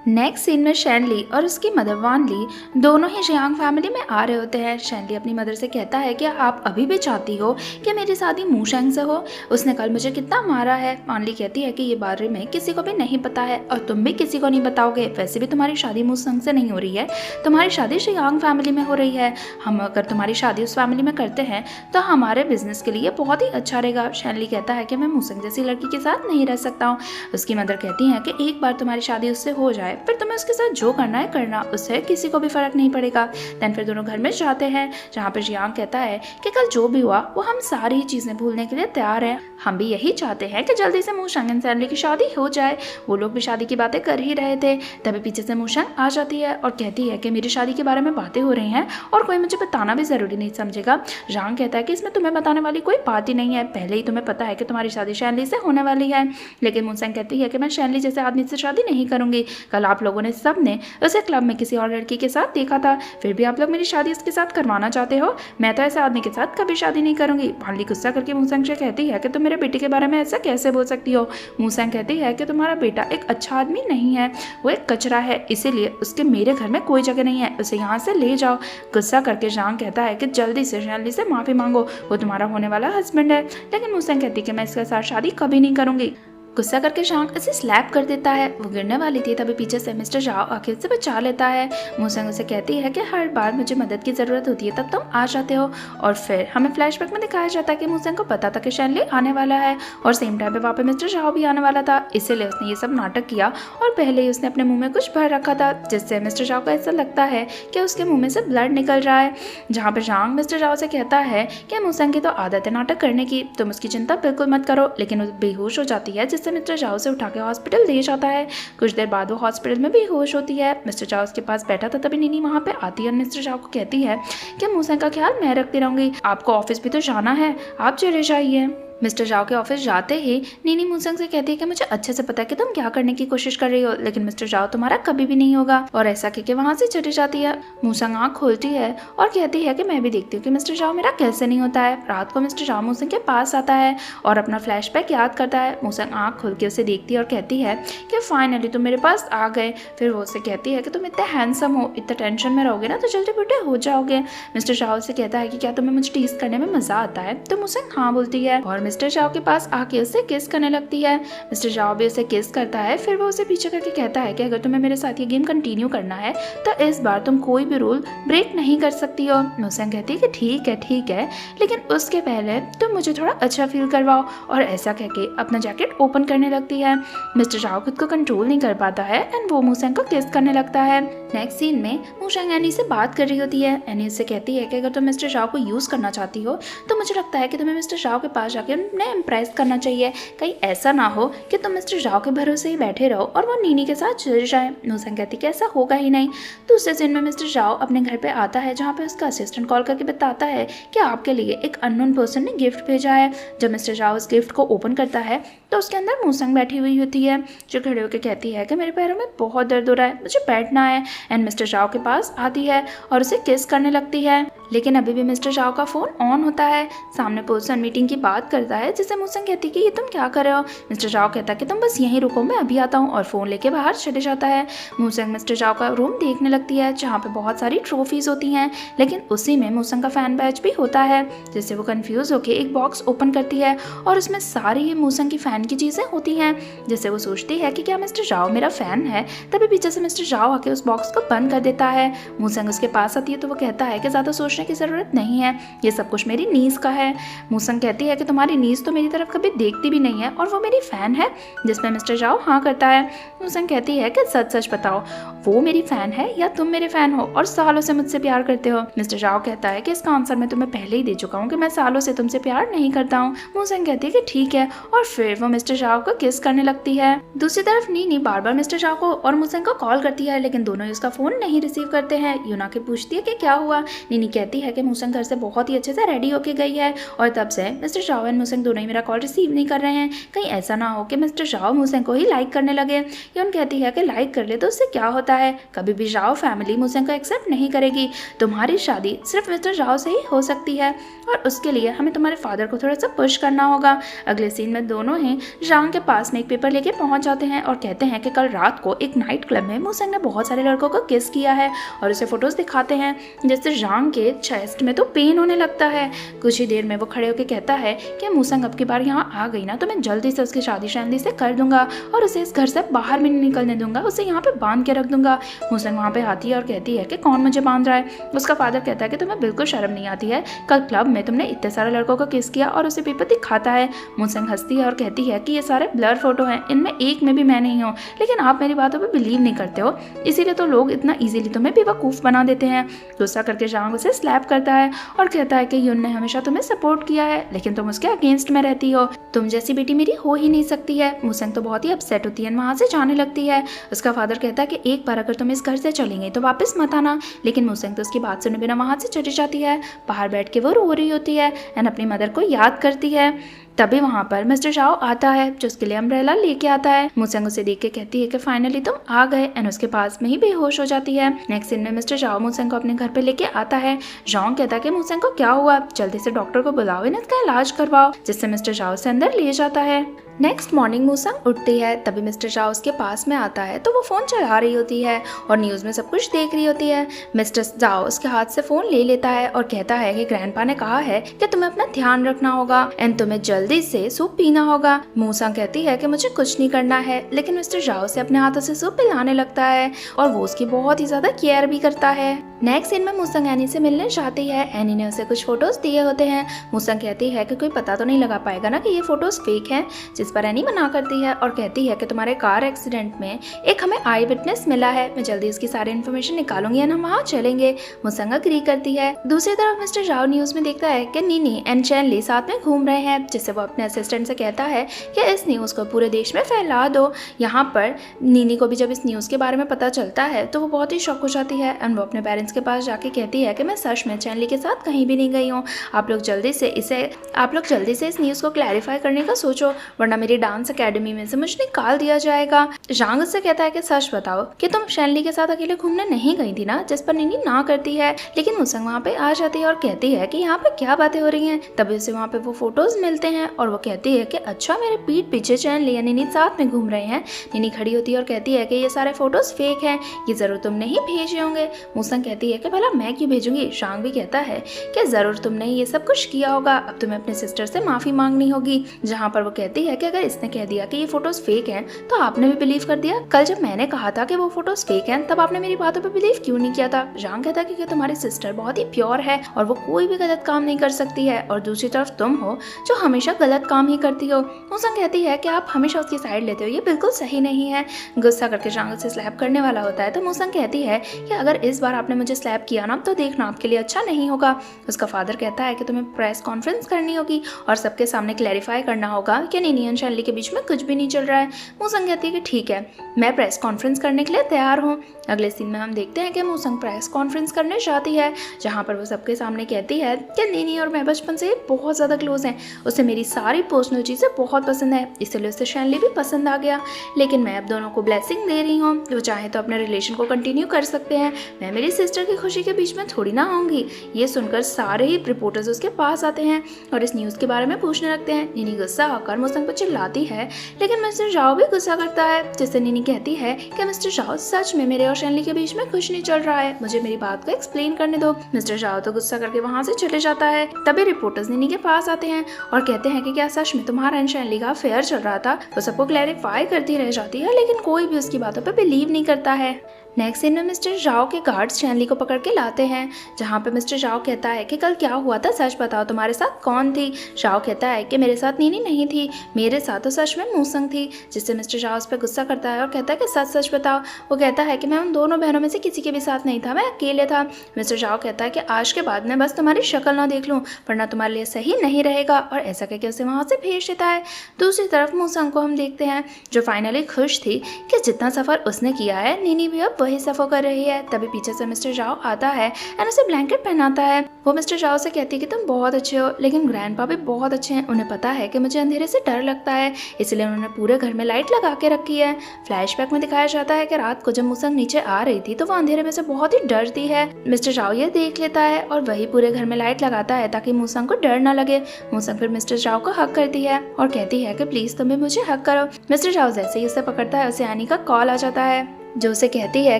नेक्स्ट सीन में शैनली और उसकी मदर वान ली दोनों ही जियांग फैमिली में आ रहे होते हैं। शैनली अपनी मदर से कहता है कि आप अभी भी चाहती हो कि मेरी शादी मूशेंग से हो, उसने कल मुझे कितना मारा है। वान ली कहती है कि ये बारे में किसी को भी नहीं पता है और तुम भी किसी को नहीं बताओगे, वैसे भी तुम्हारी शादी मूशेंग से नहीं हो रही है, तुम्हारी शादी जियांग फैमिली में हो रही है। हम अगर तुम्हारी शादी उस फैमिली में करते हैं तो हमारे बिजनेस के लिए बहुत ही अच्छा रहेगा। शैनली कहता है कि मैं मूशेंग जैसी लड़की के साथ नहीं रह सकता हूँ। उसकी मदर कहती है कि एक बार तुम्हारी शादी उससे हो जाए जाए, फिर तुम्हें उसके साथ जो करना है करना, उससे किसी को भी फर्क नहीं पड़ेगा। देन फिर दोनों घर में जाते हैं, जहाँ पर जियांग कहता है कि कल जो भी हुआ वो हम सारी चीजें भूलने के लिए तैयार हैं। हम भी यही चाहते हैं कि जल्दी से मूशंग एंड सैनली की शादी हो जाए। वो लोग भी शादी की बातें कर ही रहे थे, तभी पीछे से मूशंग आ जाती है और कहती है कि मेरी शादी के बारे में बातें हो रही हैं और कोई मुझे बताना भी जरूरी नहीं समझेगा। जियांग कहता है कि इसमें तुम्हें बताने वाली कोई बात ही नहीं है, पहले ही तुम्हें पता है कि तुम्हारी शादी शैनली से होने वाली है। लेकिन मूशंग कहती है कि मैं शैनली जैसे आदमी से शादी नहीं करूंगी। कल आप लोगों ने सबने उसे क्लब में किसी और लड़की के साथ देखा था, फिर भी आप लोग मेरी शादी उसके साथ करवाना चाहते हो। मैं तो ऐसे आदमी के साथ कभी शादी नहीं करूंगी। भानली गुस्सा करके मूशंग से कहती है कि तुम मेरे बेटे के बारे में ऐसा कैसे बोल सकती हो। मूशंग कहती है कि तुम्हारा बेटा एक अच्छा आदमी नहीं है, वो एक कचरा है, इसीलिए उसके मेरे घर में कोई जगह नहीं है, उसे यहाँ से ले जाओ। गुस्सा करके जियांग कहता है कि जल्दी से शैनली से माफी मांगो, वो तुम्हारा होने वाला हस्बैंड है। लेकिन मूशंग कहती है कि मैं इसके साथ शादी कभी नहीं करूंगी। गुस्सा करके जियांग उसे स्लैप कर देता है। वो गिरने वाली थी, तभी पीछे से मिस्टर जाओ आके उसे बचा लेता है। मूशंग उसे कहती है कि हर बार मुझे मदद की ज़रूरत होती है तब तुम आ जाते हो। और फिर हमें फ्लैशबैक में दिखाया जाता है कि मूशंग को पता था कि शैनली आने वाला है और सेम टाइम पे वहाँ पे मिस्टर जाओ भी आने वाला था, इसीलिए उसने ये सब नाटक किया और पहले ही उसने अपने मुँह में कुछ भर रखा था, जिससे मिस्टर जाओ को ऐसा लगता है कि उसके मुँह में से ब्लड निकल रहा है। जहाँ पर जियांग मिस्टर जाओ से कहता है कि मूशंग की तो आदत है नाटक करने की, तुम उसकी चिंता बिल्कुल मत करो। लेकिन वो बेहोश हो जाती है, जिससे मिस्टर जाओ से उठा के हॉस्पिटल ले जाता है। कुछ देर बाद वो हॉस्पिटल में बेहोश होती है। मिस्टर जाओ उसके पास बैठा था, तभी नीनी वहाँ पे आती है और मिस्टर जाओ को कहती है कि मूशंग का ख्याल मैं रखती रहूंगी, आपको ऑफिस भी तो जाना है, आप चले जाइए। मिस्टर जाओ के ऑफिस जाते ही नीनी मूशंग से कहती है कि मुझे अच्छे से पता है कि तुम क्या करने की कोशिश कर रही हो, लेकिन मिस्टर जाओ तुम्हारा कभी भी नहीं होगा। और ऐसा कह के वहाँ से चली जाती है। मूशंग आँख खोलती है और कहती है कि मैं भी देखती हूँ कि मिस्टर जाओ मेरा कैसे नहीं होता है। रात को मिस्टर जाओ मूशंग के पास आता है और अपना फ्लैशबैक याद करता है। मूशंग आँख खोल के उसे देखती है और कहती है कि फाइनली तुम मेरे पास आ गए। फिर वो उसे कहती है कि तुम इतने हैंडसम हो, इतना टेंशन में रहोगे ना तो जल्दी बूढ़े हो जाओगे। मिस्टर जाओ से कहता है कि क्या तुम्हें मुझे टीज करने में मजा आता है, तो मूशंग हाँ बोलती है और मिस्टर जाओ के पास आके उसे किस करने लगती है। मिस्टर जाओ भी उसे किस करता है। फिर वो उसे पीछे करके कहता है कि अगर तुम्हें मेरे साथ ये गेम कंटिन्यू करना है तो इस बार तुम कोई भी रूल ब्रेक नहीं कर सकती हो। मूशंग कहती है कि ठीक है, लेकिन उसके पहले तुम मुझे थोड़ा अच्छा फील करवाओ। और ऐसा कह के अपना जैकेट ओपन करने लगती है। मिस्टर जाओ खुद को कंट्रोल नहीं कर पाता है एंड वो मूशंग को किस करने लगता है। नेक्स्ट सीन में मूशंग एनी से बात कर रही होती है। एनी उससे कहती है कि अगर तुम मिस्टर जाओ को यूज करना चाहती हो तो मुझे लगता है कि तुम्हें मिस्टर जाओ के पास जाके उन्हें इम्प्रेस करना चाहिए। कहीं ऐसा ना हो कि तुम मिस्टर जाओ के भरोसे ही बैठे रहो और वो नीनी के साथ चल जाए। मूशंग कहती कि ऐसा होगा ही नहीं। दूसरे दिन में मिस्टर जाओ अपने घर पे आता है, जहाँ पे उसका असिस्टेंट कॉल करके बताता है कि आपके लिए एक अननोन पर्सन ने गिफ्ट भेजा है। जब मिस्टर जाओ उस गिफ्ट को ओपन करता है तो उसके अंदर मूशंग बैठी हुई होती है, जो खड़े होकर कहती है कि मेरे पैरों में बहुत दर्द हो रहा है, मुझे बैठना है। एंड मिस्टर जाओ के पास आती है और उसे किस करने लगती है। लेकिन अभी भी मिस्टर जाओ का फोन ऑन होता है। सामने पर्सन मीटिंग की बात करता है, जिससे मूशंग कहती कि ये तुम क्या कर रहे हो। मिस्टर जाओ कहता है कि तुम बस यहीं रुको, मैं अभी आता हूँ, और फोन लेके बाहर चले जाता है। मूशंग मिस्टर जाओ का रूम देखने लगती है, जहाँ पे बहुत सारी ट्रॉफीज होती हैं, लेकिन उसी में मूशंग का फैन बैच भी होता है। जिससे वो कंफ्यूज होकर एक बॉक्स ओपन करती है और उसमें सारी ही मूशंग की फैन की चीजें होती हैं। जिससे वो सोचती है कि क्या मिस्टर जाओ मेरा फैन है। तभी पीछे से मिस्टर जाओ आके उस बॉक्स को बंद कर देता है। मूशंग उसके पास आती है तो वो कहता है कि ज्यादा सोचने की जरूरत नहीं है, ये सब कुछ मेरी नीज का है। मूशंग कहती है कि तुम्हारी नीज तो मेरी तरफ कभी देखती भी नहीं है और वो मेरी फैन है, जिसमें मिस्टर जाओ हाँ करता है। मूशंग कहती है कि सच सच बताओ, वो मेरी फैन है या तुम मेरे फैन हो और सालों से मुझसे प्यार करते हो। मिस्टर जाओ कहता है कि इसका आंसर मैं तुम्हें पहले ही दे चुका हूँ कि मैं सालों से तुमसे प्यार नहीं करता हूँ। मूशंग कहती है कि ठीक है, और फिर वो मिस्टर जाओ को किस करने लगती है। दूसरी तरफ नीनी बार बार मिस्टर जाओ को और मूशंग को कॉल करती है, लेकिन दोनों ही उसका फोन नहीं रिसीव करते हैं। यूना के पूछती है कि क्या हुआ। नीनी कहती है कि मूशंग घर से बहुत ही अच्छे से रेडी होके गई है और तब से मिस्टर जाओ एंड मूशंग दोनों ही मेरा कॉल रिसीव नहीं कर रहे हैं। कहीं ऐसा ना हो कि मिस्टर जाओ मूशंग को ही लाइक करने लगे। यून कहती है कि लाइक कर ले तो उससे क्या होता है, कभी भी जाओ फैमिली मूशंग को एक्सेप्ट नहीं करेगी। तुम्हारी शादी सिर्फ मिस्टर जाओ से ही हो सकती है और उसके लिए हमें तुम्हारे फादर को थोड़ा सा पुश करना होगा। अगले सीन में दोनों ही जांग के पास में एक पेपर लेके पहुंच जाते हैं और कहते हैं कि कल रात को एक नाइट क्लब में मूशंग ने बहुत सारे लड़कों को किस किया है और उसे फोटोज दिखाते हैं, जिससे जांग के चेस्ट में तो पेन होने लगता है। कुछ ही देर में वो खड़े होकर कहता है कि मूसंग अब की बार यहाँ आ गई ना तो मैं जल्दी से उसकी शादी शादी से कर दूंगा और उसे इस घर से बाहर भी नहीं निकलने दूंगा, उसे यहाँ पे बांध के रख दूंगा। मूसंग वहाँ पे आती है और कहती है कि कौन मुझे बांध रहा है। उसका फादर कहता है कि तुम्हें बिल्कुल शर्म नहीं आती है, कल क्लब में तुमने इतने सारे लड़कों को किस किया और उसे पेपर दिखाता है। मूसंग हंसती है और कहती है कि ये सारे ब्लर फोटो हैं, इनमें एक में भी मैं नहीं हूँ, लेकिन आप मेरी बातों पर बिलीव नहीं करते हो, इसीलिए तो लोग इतना इजीली तुम्हें बेवकूफ़ बना देते हैं। गुस्सा करके जांग उसे स्लैप करता है और कहता है कि युन ने हमेशा तुम्हें सपोर्ट किया है, लेकिन तुम उसके अगेंस्ट में रहती हो, तुम जैसी बेटी मेरी हो ही नहीं सकती है। मूसंग तो बहुत ही अपसेट होती है, वहाँ से जाने लगती है। उसका फादर कहता है कि एक बार अगर तुम इस घर से चली गई तो वापस मत आना, लेकिन मूसंग तो उसकी बात सुने बिना वहाँ से चली जाती है। बाहर बैठ के वो रो रही होती है एंड अपनी मदर को याद करती है। तभी वहाँ पर मिस्टर जाओ आता है जो उसके लिए अम्ब्रेला लेके आता है। मूसंग उसे देख के कहती है कि फाइनली तुम आ गए एंड उसके पास में ही बेहोश हो जाती है। नेक्स्ट सीन में मिस्टर जाओ मूसंग को अपने घर पे लेके आता है। जॉन्ग कहता है कि मूसंग को क्या हुआ, जल्दी से डॉक्टर को बुलाओ, इन्हें इसका इलाज करवाओ, जिससे मिस्टर जाओ से अंदर ले जाता है। नेक्स्ट मॉर्निंग मूसंग उठती है, तभी मिस्टर जाओ उसके पास में आता है तो वो फ़ोन चला रही होती है और न्यूज़ में सब कुछ देख रही होती है। मिस्टर जाओ उसके हाथ से फ़ोन ले लेता है और कहता है कि ग्रैंडपा ने कहा है कि तुम्हें अपना ध्यान रखना होगा एंड तुम्हें जल्दी से सूप पीना होगा। मूसंग कहती है कि मुझे कुछ नहीं करना है, लेकिन मिस्टर जाओ से अपने हाथों से सूप पिलाने लगता है और वो उसकी बहुत ही ज़्यादा केयर भी करता है। नेक्स्ट सीन में मूसंग एनी से मिलने जाती है। एनी ने उसे कुछ फोटोज दिए होते हैं। मूसंग कहती है कि कोई पता तो नहीं लगा पाएगा ना कि ये फोटोज फेक हैं, जिस पर एनी मना करती है और कहती है कि तुम्हारे कार एक्सीडेंट में एक हमें आई विटनेस मिला है, मैं जल्दी उसकी सारी इन्फॉर्मेशन निकालूंगी एंड हम वहाँ चलेंगे। मूसंग अग्री करती है। दूसरी तरफ मिस्टर जाओ न्यूज में देखता है कि नीनी एंड चैनली साथ में घूम रहे हैं, जिससे वो अपने असिस्टेंट से कहता है कि इस न्यूज़ को पूरे देश में फैला दो। यहाँ पर नीनी को भी जब इस न्यूज़ के बारे में पता चलता है तो वो बहुत ही शॉक हो जाती है एंड वो अपने पेरेंट्स के पास जाके कहती है कि मैं सच में चैनली के साथ कहीं भी नहीं गई हूँ, आप लोग जल्दी से इस न्यूज़ को क्लैरिफाई करने का सोचो, वरना मेरी डांस अकेडमी में से मुझे निकाल दिया जाएगा। जांग उससे कहता है कि सच बताओ कि तुम शैनली के साथ अकेले घूमने नहीं गई थी ना, जिस पर नीनी ना करती है, लेकिन मूसंग वहाँ पे आ जाती है और कहती है कि यहाँ पे क्या बातें हो रही हैं। तभी उसे वहाँ पे वो फोटोज मिलते हैं और वो कहती है कि अच्छा मेरे पीठ पीछे चैनली या नीनी साथ में घूम रहे हैं। नीनी खड़ी होती है और कहती है कि ये सारे फोटोज फेक हैं, ये जरूर तुमने ही भेजे होंगे। मूसंग कहती है कि भला मैं क्यों भेजूंगी। शांग भी कहता है कि जरूर तुमने ये सब कुछ किया होगा, अब तुम्हें अपने सिस्टर से माफी मांगनी होगी। जहाँ पर वो कहती है कि अगर इसने कह दिया कि ये फोटोज फेक हैं तो आपने भी बिलीव कर दिया, कल जब मैंने कहा था कि वो फोटोज फेक हैं तब आपने मेरी बातों पे बिलीव क्यों नहीं किया था। जांग कहता है कि तुम्हारी सिस्टर बहुत ही प्योर है और वो कोई भी गलत काम नहीं कर सकती है, और दूसरी तरफ तुम हो जो हमेशा गलत काम ही करती हो। मूसंग कहती है कि आप हमेशा उसकी साइड लेते हो, ये बिल्कुल सही नहीं है। गुस्सा करके जांग से स्लैप करने वाला होता है तो मूसंग कहती है कि अगर इस बार आपने मुझे स्लैप किया ना तो देखना आपके लिए अच्छा नहीं होगा। उसका फादर कहता है कि तुम्हें प्रेस कॉन्फ्रेंस करनी होगी और सबके सामने क्लैरिफाई करना होगा कि नीनी और शैनली के बीच में कुछ भी नहीं चल रहा है। मूसंग कहती है कि ठीक है, मैं प्रेस कॉन्फ्रेंस करने के लिए तैयार हूँ। अगले सीन में हम देखते हैं कि मूसंग प्रेस कॉन्फ्रेंस करने जाती है, जहाँ पर वो सबके सामने कहती है कि नीनी और मैं बचपन से बहुत ज़्यादा क्लोज हैं, उसे मेरी सारी पर्सनल चीज़ें बहुत पसंद है, इसलिए उसे शैनली भी पसंद आ गया, लेकिन मैं अब दोनों को ब्लेसिंग दे रही हूँ, वो चाहे तो अपने रिलेशन को कंटिन्यू कर सकते हैं, मैं मेरी सिस्टर की खुशी के बीच में थोड़ी ना आऊँगी। ये सुनकर सारे ही रिपोर्टर्स उसके पास आते हैं और इस न्यूज़ के बारे में पूछने लगते हैं। नीनी गुस्सा होकर मूसंग पर चिल्लाती है, लेकिन मिस्टर जाओ भी गुस्सा करता है, जिससे नीनी कहती है कि मिस्टर जाओ सच में मेरे और शैनली के बीच में कुछ नहीं चल रहा है, मुझे मेरी बात को एक्सप्लेन करने दो। मिस्टर जाओ तो गुस्सा करके वहाँ से चले जाता है। तभी रिपोर्टर्स नीनी के पास आते हैं और कहते हैं कि क्या सच में तुम्हारा एंड शैनली का अफेयर चल रहा था। वो सबको क्लैरिफाई करती रह जाती है, लेकिन कोई भी उसकी बातों पर बिलीव नहीं करता है। नेक्स्ट सीन में मिस्टर जाओ के गार्ड्स शैनली को पकड़ के लाते हैं, जहाँ पे मिस्टर जाओ कहता है कि कल क्या हुआ था, सच बताओ तुम्हारे साथ कौन थी। जाओ कहता है कि मेरे साथ नीनी नहीं थी, मेरे साथ तो सच में मूसंग थी, जिससे मिस्टर जाओ उस पर गुस्सा करता है और कहता है कि सच सच बताओ। वो कहता है कि मैं उन दोनों बहनों में से किसी के भी साथ नहीं था, मैं अकेले था। मिस्टर जाओ कहता है कि आज के बाद मैं बस तुम्हारी शक्ल ना देख लूँ वरना तुम्हारे लिए सही नहीं रहेगा, और ऐसा कहकर उसे वहाँ से भेज देता है। दूसरी तरफ मूसंग को हम देखते हैं जो फाइनली खुश थी कि जितना सफ़र उसने किया है नीनी भी अब वही सफ़र कर रही है। तभी पीछे से मिस्टर जाओ आता है एंड उसे ब्लैंकेट पहनाता है। वो मिस्टर जाओ से कहती है कि तुम बहुत अच्छे हो, लेकिन ग्रैंडपा भी बहुत अच्छे हैं, उन्हें पता है कि मुझे अंधेरे से डर लगता है, इसलिए उन्होंने पूरे घर में लाइट लगा के रखी है। फ्लैशबैक में दिखाया जाता है कि रात को जब मूसंग नीचे आ रही थी तो वो अंधेरे में से बहुत ही डरती है। मिस्टर जाओ ये देख लेता है और वही पूरे घर में लाइट लगाता है ताकि मूसंग को डर ना लगे। मूसंग फिर मिस्टर जाओ को हक करती है और कहती है कि प्लीज तुम भी मुझे हक करो। मिस्टर जाओ जैसे ही उसे पकड़ता है उसे एनी का कॉल आ जाता है। जो उसे कहती है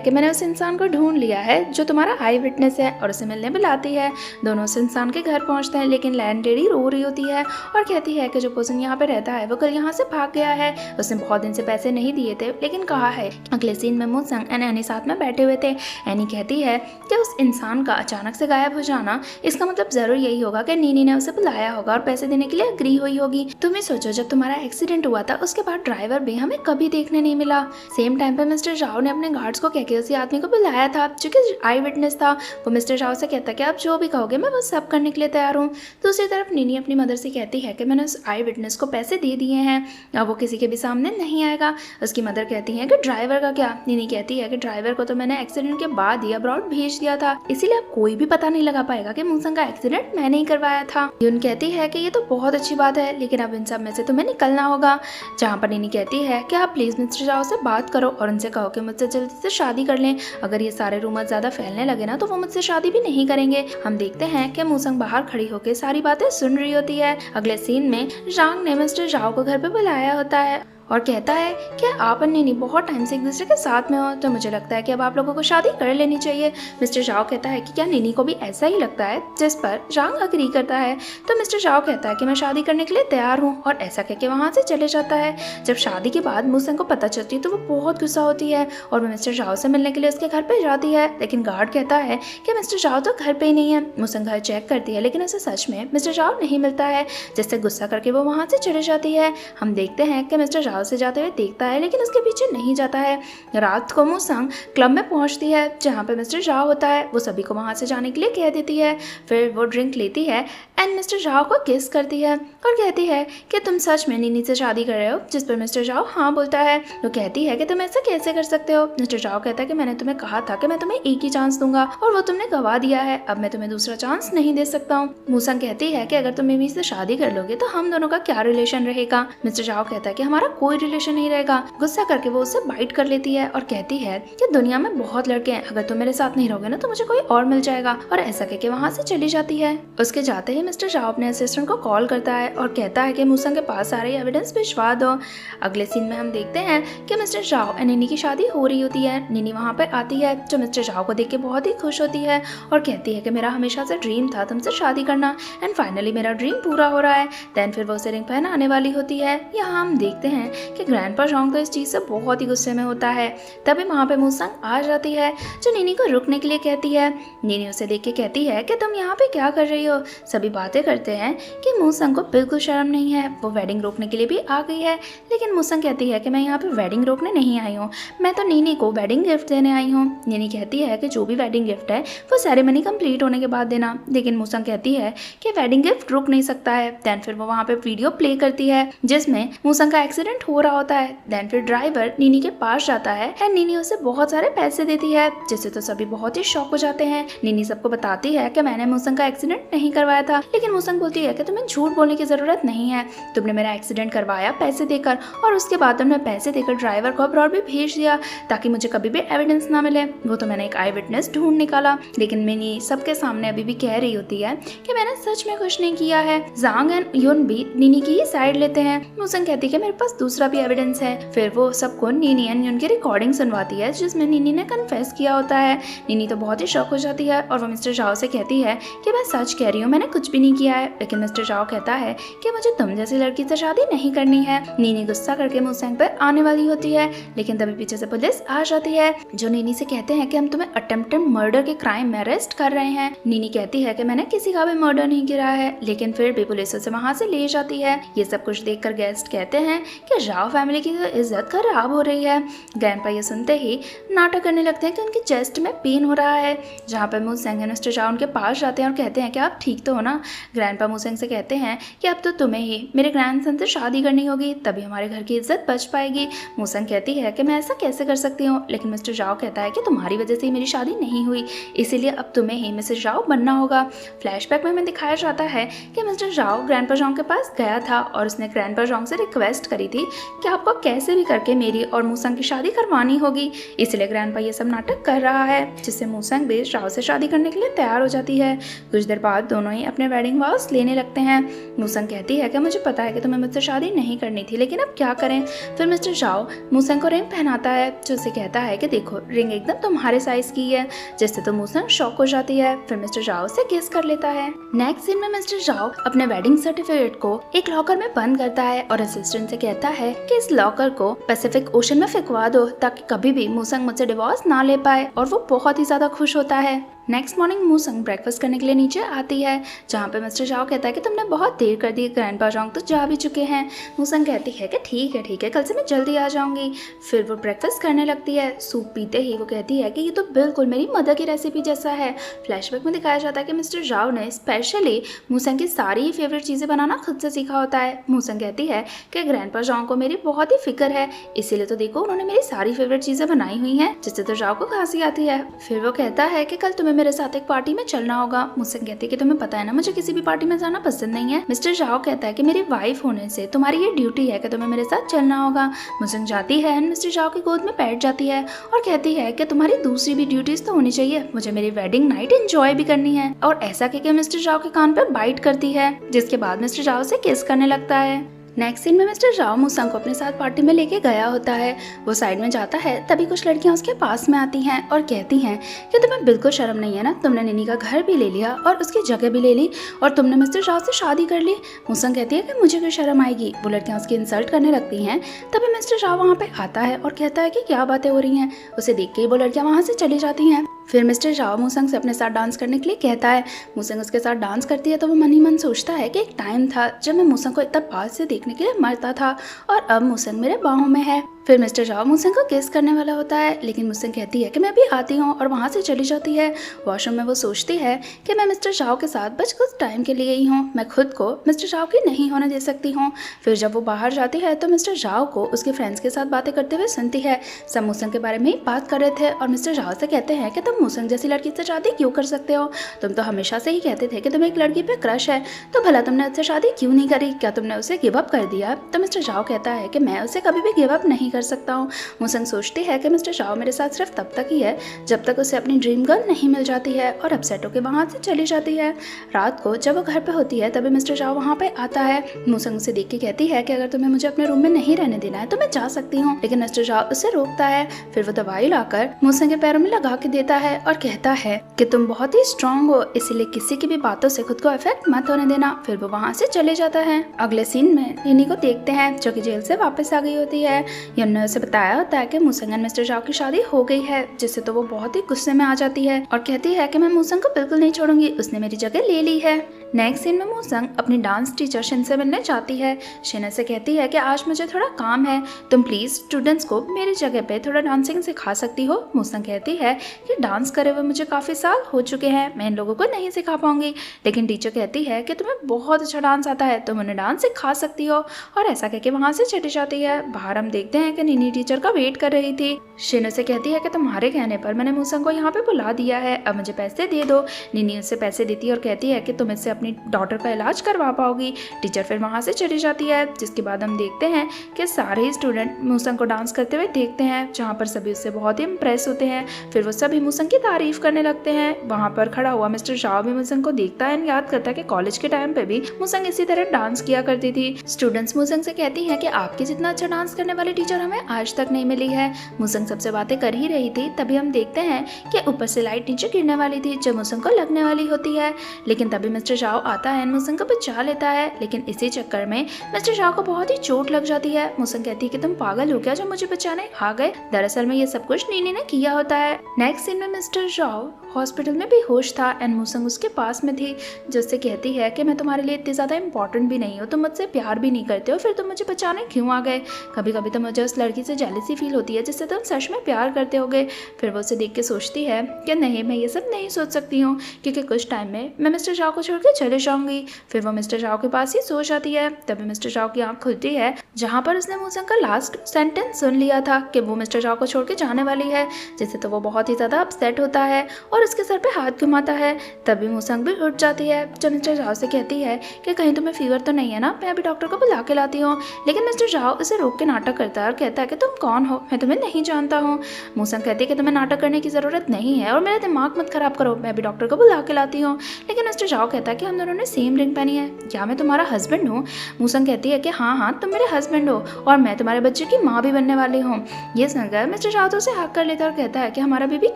कि मैंने उस इंसान को ढूंढ लिया है जो तुम्हारा आई विटनेस है, और उसे मिलने बुलाती है। दोनों उस इंसान के घर पहुंचते हैं, लेकिन लैंडलेडी रो रही होती है और कहती है कि जो पर्सन यहाँ पे रहता है वो कल यहाँ से भाग गया है। उसने बहुत दिन से पैसे नहीं दिए थे, लेकिन कहा है। अगले सीन में मूसंग एंड एनी साथ में बैठे हुए थे। एनी कहती है कि उस इंसान का अचानक से गायब हो जाना, इसका मतलब जरूर यही होगा कि नीनी ने उसे बुलाया होगा और पैसे देने के लिए अग्री हुई होगी। तुम ही सोचो, जब तुम्हारा एक्सीडेंट हुआ था उसके बाद ड्राइवर भी हमें कभी देखने नहीं मिला। सेम टाइम पे मिस्टर झाओ ने अपने गार्ड्स को कहकर उसी आदमी को बुलाया था जो कि आई विटनेस था। वो मिस्टर झाओ से कहता है कि आप जो भी कहोगे मैं वो सब करने के लिए तैयार हूँ। दूसरी तरफ नीनी अपनी मदर से कहती है कि मैंने उस आई विटनेस को पैसे दे दिए हैं, अब वो किसी के भी सामने नहीं आएगा। उसकी मदर कहती है कि ड्राइवर का क्या? नीनी कहती है कि ड्राइवर को तो मैंने एक्सीडेंट के बाद ही अब्रॉड भेज दिया था, इसीलिए अब कोई भी पता नहीं लगा पाएगा कि मूसंग का एक्सीडेंट मैंने ही करवाया था। यून कहती है कि ये तो बहुत अच्छी बात है, लेकिन अब इन सब में से तुम्हें निकलना होगा। जहाँ पर नीनी कहती है कि आप प्लीज मिस्टर झाओ से बात करो और उनसे कहो कि मुझसे जल्दी से शादी कर लें। अगर ये सारे रूमर ज्यादा फैलने लगे ना तो वो मुझसे शादी भी नहीं करेंगे। हम देखते हैं कि मूसंग बाहर खड़ी होकर सारी बातें सुन रही होती है। अगले सीन में जांग ने मिस्टर झाओ को घर पे बुलाया होता है और कहता है कि आप और नीनी बहुत टाइम से एक दूसरे के साथ में हो, तो मुझे लगता है कि अब आप लोगों को शादी कर लेनी चाहिए। मिस्टर झाओ कहता है कि क्या नीनी को भी ऐसा ही लगता है, जिस पर जांग अग्री करता है। तो मिस्टर झाओ कहता है कि मैं शादी करने के लिए तैयार हूँ और ऐसा कहकर वहाँ से चले जाता है। जब शादी के बाद मूसंग को पता चलती है तो वो बहुत गुस्सा होती है और वो मिस्टर झाओ से मिलने के लिए उसके घर पर जाती है, लेकिन गार्ड कहता है कि मिस्टर झाओ तो घर पे ही नहीं है। मूसंग घर चेक करती है, लेकिन उसे सच में मिस्टर झाओ नहीं मिलता है, जिससे गुस्सा करके वो वहाँ से चले जाती है। हम देखते हैं कि मिस्टर झाओ से जाते हुए देखता है, लेकिन उसके पीछे नहीं जाता है। रात को मूसंग क्लब में पहुंचती है जहाँ पे मिस्टर झाओ होता है। वो सभी को वहाँ से जाने के लिए कह देती है। फिर वो ड्रिंक लेती है एंड मिस्टर झाओ को किस करती है और कहती है कि तुम सच में नीनी से शादी कर रहे हो, जिस पर मिस्टर झाओ हाँ बोलता है। वो कहती है कि तुम ऐसा कैसे कर सकते हो? मिस्टर झाओ कहता है कि मैंने तुम्हें कहा था कि मैं तुम्हें एक ही चांस दूंगा और वो तुमने गवा दिया है, अब मैं तुम्हें दूसरा चांस नहीं दे सकता हूँ। मूसंग कहती है कि अगर तुम मिमी से शादी कर लोगे तो हम दोनों का क्या रिलेशन रहेगा? मिस्टर झाओ कहता है कि हमारा कोई रिलेशन नहीं रहेगा। गुस्सा करके वो उसे बाइट कर लेती है और कहती है कि दुनिया में बहुत लड़के हैं, अगर तुम मेरे साथ नहीं रहोगे ना तो मुझे कोई और मिल जाएगा, और ऐसा कहके वहाँ से चली जाती है। उसके जाते ही मिस्टर झाओ अपने असिस्टेंट को कॉल करता है और कहता है कि मूसंग के पास सारे एविडेंस भिजवा दो। अगले सीन में हम देखते हैं कि मिस्टर झाओ और नीनी की शादी हो रही होती है। नीनी वहाँ पर आती है जो मिस्टर झाओ को देख के बहुत ही खुश होती है और कहती है कि मेरा हमेशा से ड्रीम था तुमसे शादी करना एंड फाइनली मेरा ड्रीम पूरा हो रहा है। देन फिर वो उसे रिंग पहनाने वाली होती है। यहाँ हम देखते हैं कि ग्रैंडपा झाओ तो इस चीज से बहुत ही गुस्से में होता है। तभी वहाँ पे मूसंग आ जाती है जो नीनी को रुकने के लिए कहती है। नीनी उसे देख के कहती है कि तुम यहाँ पे क्या कर रही हो? सभी बातें करते हैं कि मूसंग को बिल्कुल शर्म नहीं है, वो वेडिंग रोकने के लिए भी आ गई है। लेकिन मूसंग कहती है कि मैं यहाँ पे वेडिंग रोकने नहीं आई हूँ, मैं तो नीनी को वेडिंग गिफ्ट देने आई हूँ। नीनी कहती है कि जो भी वेडिंग गिफ्ट है वो सेरेमनी कंप्लीट होने के बाद देना, लेकिन मूसंग कहती है कि वेडिंग गिफ्ट रुक नहीं सकता है। देन फिर वो वहाँ पे वीडियो प्ले करती है जिसमें मूसंग का एक्सीडेंट हो रहा होता है। देन फिर ड्राइवर नीनी के पास जाता है एंड नीनी उसे बहुत सारे पैसे देती है, जिससे तो सभी बहुत ही शॉक हो जाते हैं। नीनी सबको बताती है कि मैंने मूसंग का एक्सीडेंट नहीं करवाया था, लेकिन मूसंग बोलती है कि तुम्हें झूठ बोलने की जरूरत नहीं है, तुमने मेरा एक्सीडेंट करवाया पैसे देकर, और उसके बाद तुमने पैसे देकर ड्राइवर को अब्रॉड भी भेज दिया ताकि मुझे कभी भी एविडेंस ना मिले। वो तो मैंने एक आई विटनेस ढूंढ निकाला, लेकिन नीनी सबके सामने अभी भी कह रही होती है कि मैंने सच में कुछ नहीं किया है। जांग एंड यून भी नीनी की ही साइड लेते हैं। मूसंग कहती है कि मेरे पास दूसरा भी एविडेंस है। फिर वो सबको नीनी एंड यून की रिकॉर्डिंग सुनवाती है जिसमें नीनी ने कन्फेस किया होता है। नीनी तो बहुत ही शॉक हो जाती है और वो मिस्टर झाओ से कहती है कि मैं सच कह रही हूँ, मैंने कुछ भी नहीं किया है। लेकिन मिस्टर झाओ कहता है कि मुझे तुम जैसी लड़की से शादी नहीं करनी है। नीनी गुस्सा करके मूसंग पर आने वाली होती है, लेकिन तभी पीछे से पुलिस आ जाती है जो नीनी से कहते हैं कि हम तुम्हें अटेम्प्टेड मर्डर के क्राइम में अरेस्ट कर रहे हैं। नीनी कहती है कि मैंने किसी का भी मर्डर नहीं किया है, लेकिन फिर भी पुलिस उसे वहाँ से ले जाती है। ये सब कुछ देखकर गेस्ट कहते हैं कि झाओ फैमिली की तो इज्जत खराब हो रही है। ग्रैंडपा ये सुनते ही नाटक करने लगते हैं कि उनकी चेस्ट में पेन हो रहा है, जहाँ पर मूसंग एंड मिस्टर झाओ उनके पास जाते हैं और कहते हैं कि आप ठीक तो हो ना। ग्रैंडपा मूसंग से कहते हैं कि अब तो तुम्हें ही मेरे ग्रैंडसन से शादी करनी होगी, तभी हमारे घर की इज्जत बच पाएगी। मूसंग कहती है कि मैं ऐसा कैसे कर सकती हूँ, लेकिन मिस्टर झाओ कहता है कि तुम्हारी वजह से ही मेरी शादी नहीं हुई, इसीलिए अब तुम्हें ही मिस्टर झाओ बनना होगा। फ्लैशबैक में हमें दिखाया जाता है कि मिस्टर झाओ ग्रैंडपा झाओ के पास गया था और उसने ग्रैंडपा झाओ से रिक्वेस्ट करी थी कि आपको कैसे भी करके मेरी और मूसंग की शादी करवानी होगी। इसलिए ग्रैंडपा ये सब नाटक कर रहा है, जिससे मूसंग भी शाओ से शादी करने के लिए तैयार हो जाती है। कुछ देर बाद दोनों ही अपने वेडिंग वॉव्स लेने लगते हैं। मूसंग कहती है कि मुझे पता है कि तुम्हें मुझसे शादी नहीं करनी थी, लेकिन अब क्या करें। फिर मिस्टर शाओ मूसंग को रिंग पहनाता है, जो उसे कहता है कि देखो रिंग एकदम तुम्हारे साइज की है, जिससे तो मूसंग शॉक हो जाती है। फिर मिस्टर शाओ से किस कर लेता है। नेक्स्ट सीन में मिस्टर शाओ अपने वेडिंग सर्टिफिकेट को एक लॉकर में बंद करता है और असिस्टेंट से कहता है कि इस लॉकर को पैसिफिक ओशन में फेंकवा दो, ताकि कभी भी मूसंग मुझसे डिवोर्स ना ले पाए, और वो बहुत ही ज्यादा खुश होता है। नेक्स्ट मॉर्निंग मूसंग ब्रेकफास्ट करने के लिए नीचे आती है, जहाँ पे मिस्टर शाओ कहता है कि तुमने बहुत देर कर दी, ग्रैंडपा जोंग तो जा भी चुके हैं। मूसंग कहती है कि ठीक है कल से मैं जल्दी आ जाऊंगी। फिर वो ब्रेकफास्ट करने लगती है। सूप पीते ही वो कहती है कि ये तो बिल्कुल मेरी मदर की रेसिपी जैसा है। फ्लैशबैक में दिखाया जाता है कि मिस्टर शाओ ने स्पेशली मूसंग की सारी फेवरेट चीज़ें बनाना खुद से सीखा होता है। मूसंग कहती है कि ग्रैंडपा जोंग को मेरी बहुत ही फिक्र है, इसीलिए तो देखो उन्होंने मेरी सारी फेवरेट चीज़ें बनाई हुई हैं, जिससे तो शाओ को खांसी आती है। फिर वो कहता है कि कल तुम्हें मेरे साथ एक पार्टी में चलना होगा। मुझसे कहती है कि तुम्हें पता है ना मुझे किसी भी पार्टी में जाना पसंद नहीं है। मिस्टर शाओ कहता है कि मेरी वाइफ होने से तुम्हारी ये ड्यूटी है कि तुम्हें मेरे साथ चलना होगा। मुझे जाती है, मिस्टर शाओ की गोद में बैठ जाती है और कहती है कि तुम्हारी दूसरी भी ड्यूटीज तो होनी चाहिए, मुझे मेरी वेडिंग नाइट एंजॉय भी करनी है। और ऐसा कहकर मिस्टर शाओ के कान पर बाइट करती है, जिसके बाद मिस्टर शाओ से किस करने लगता है। नेक्स्ट सीन में मिस्टर शाओ मूसंग को अपने साथ पार्टी में लेके गया होता है। वो साइड में जाता है, तभी कुछ लड़कियां उसके पास में आती हैं और कहती हैं कि तुम्हें बिल्कुल शर्म नहीं है ना, तुमने निनी का घर भी ले लिया और उसकी जगह भी ले ली और तुमने मिस्टर शाओ से शादी कर ली। मूसंग कहती है कि मुझे क्यों शर्म आएगी। वो लड़कियां उसकी इंसल्ट करने लगती हैं। तभी मिस्टर शाओ वहाँ पे आता है और कहता है कि क्या बातें हो रही हैं। उसे देख के वो लड़कियां वहाँ से चली जाती हैं। फिर मिस्टर शाओ मूसंग से अपने साथ डांस करने के लिए कहता है। मूसंग उसके साथ डांस करती है तो वो मन ही मन सोचता है कि एक टाइम था जब मैं मूसंग को इतना पास से देखने के लिए मरता था और अब मूसंग मेरे बाहों में है। फिर मिस्टर शाओ मूसंग को किस करने वाला होता है, लेकिन मूसंग कहती है कि मैं भी आती हूँ और वहाँ से चली जाती है। वॉशरूम में वो सोचती है कि मैं मिस्टर शाओ के साथ बस कुछ टाइम के लिए ही हूँ, मैं खुद को मिस्टर शाओ की नहीं होने दे सकती हूँ। फिर जब वो बाहर जाती है तो मिस्टर शाओ को उसके फ्रेंड्स के साथ बातें करते हुए सुनती है। सब मूसंग के बारे में ही बात कर रहे थे और मिस्टर शाओ से कहते हैं कि तुम मूसंग जैसी लड़की से शादी क्यों कर सकते हो, तुम तो हमेशा से ही कहते थे कि तुम्हें एक लड़की पे क्रश है, तो भला तुमने उससे शादी क्यों नहीं करी, क्या तुमने उसे गिव अप कर दिया। तो मिस्टर शाओ कहता है कि मैं उसे कभी भी गिव अप नहीं कर सकता हूँ। मूसंग सोचती है कि मिस्टर शाओ मेरे साथ सिर्फ तब तक ही है जब तक उसे अपनी ड्रीम गर्ल नहीं मिल जाती है, और अपसेट होकर वहाँ से चली जाती है। रात को जब वो घर पे होती है तभी मिस्टर शाओ वहाँ पे आता है। मूसंग उसे देख के कहती है कि अगर तुम्हें मुझे अपने रूम में नहीं रहने देना है तो मैं जा सकती हूँ, लेकिन मिस्टर शाओ उसे रोकता है। फिर वो दवाई लाकर मूसंग के पैरों में लगा के देता है और कहता है कि तुम बहुत ही स्ट्रांग हो, इसीलिए किसी की भी बातों से खुद को अफेक्ट मत होने देना। फिर वो वहाँ से चले जाता है। अगले सीन में निनी को देखते हैं, जो कि जेल से वापस आ गई होती है। यमुना ने उसे बताया होता है कि मूसंग और मिस्टर शाओ की शादी हो गई है, जिससे तो वो बहुत ही गुस्से में आ जाती है और कहती है कि मैं मूसंग को बिल्कुल नहीं छोड़ूंगी, उसने मेरी जगह ले ली है। नेक्स्ट सीन में मूसंग अपनी डांस टीचर शिन से मिलने जाती है। शिन से कहती है कि आज मुझे थोड़ा काम है, तुम प्लीज स्टूडेंट्स को मेरी जगह पे थोड़ा डांसिंग सिखा सकती हो। मूसंग कहती है कि डांस करे हुए मुझे काफ़ी साल हो चुके हैं, मैं इन लोगों को नहीं सिखा पाऊंगी, लेकिन टीचर कहती है कि तुम्हें बहुत अच्छा डांस आता है, तुम उन्हें डांस सिखा सकती हो, और ऐसा कहकर वहाँ से चली जाती है। बाहर हम देखते हैं कि निनी टीचर का वेट कर रही थी। शिन से कहती है कि तुम्हारे कहने पर मैंने मूसंग को यहाँ पे बुला दिया है, अब मुझे पैसे दे दो। निनी उससे पैसे देती है और कहती है कि तुम इससे अपनी डॉटर का इलाज करवा पाओगी। टीचर फिर वहाँ से चली जाती है, जिसके बाद हम देखते हैं कि सारे स्टूडेंट मूसंग को डांस करते हुए देखते हैं, जहाँ पर सभी उससे बहुत ही इम्प्रेस होते हैं। फिर वो सभी मूसंग की तारीफ करने लगते हैं। वहाँ पर खड़ा हुआ मिस्टर शाओ भी मूसंग को देखता है, याद करता है कि कॉलेज के टाइम पे भी मूसंग इसी तरह डांस किया करती थी। स्टूडेंट्स मूसंग से कहती हैं कि आपकी जितना अच्छा डांस करने वाली टीचर हमें आज तक नहीं मिली है। मूसंग सबसे बातें कर ही रही थी, तभी हम देखते हैं कि ऊपर से लाइट नीचे गिरने वाली थी, जो मूसंग को लगने वाली होती है, लेकिन तभी मिस्टर शाओ आता है, मूसंग को बचा लेता है। लेकिन इसी चक्कर में मिस्टर शाओ को बहुत ही चोट लग जाती है। मूसंग कहती है कि तुम पागल हो क्या जो मुझे बचाने आ गए, दरअसल में ये सब कुछ नीनी ने किया होता है। नेक्स्ट सीन में मिस्टर शाओ हॉस्पिटल में बेहोश था एंड मूसंग उसके पास में थी, जिससे कहती है कि मैं तुम्हारे लिए इतनी ज़्यादा इंपॉर्टेंट भी नहीं हो, तुम मुझसे प्यार भी नहीं करते हो, फिर तुम मुझे बचाने क्यों आ गए। कभी कभी तो मुझे उस लड़की से जेलसी फील होती है जिससे तुम सच में प्यार करते होगे। फिर वो उसे देख के सोचती है कि नहीं, मैं ये सब नहीं सोच सकती हूँ, क्योंकि कुछ टाइम में मैं मिस्टर शाओ को छोड़ के चले जाऊंगी। फिर वो मिस्टर झाओ के पास ही सो जाती है। तभी मिस्टर झाओ की आंख खुलती है जहाँ पर उसने मूसंग का लास्ट सेंटेंस सुन लिया था कि वो मिस्टर झाओ को छोड़ के जाने वाली है, जिससे तो वो बहुत ही ज्यादा अपसेट होता है और उसके सर पे हाथ घुमाता है। तभी मूसंग भी उठ जाती है जब मिस्टर झाओ से कहती है कि कहीं तुम्हें फीवर तो नहीं है ना, मैं अभी डॉक्टर को बुला के लाती हूँ। लेकिन मिस्टर झाओ उसे रोक के नाटक करता है और कहता है कि तुम कौन हो, मैं तुम्हें नहीं जानता हूँ। मूसंग कहती है कि तुम्हें नाटक करने की जरूरत नहीं है और मेरा दिमाग मत खराब करो, मैं अभी डॉक्टर को बुला के लाती हूँ। लेकिन मिस्टर झाओ कहता है कि हम दोनों ने सेम रिंग पहनी है, क्या मैं तुम्हारा हस्बैंड हूँ? मूसंग कहती है कि हाँ तुम मेरे हस्बैंड हो और मैं तुम्हारे बच्चे की माँ भी बनने वाली हूँ। ये सुनकर मिस्टर झाओ तो उसे हक कर लेता है और कहता है कि हमारा बेबी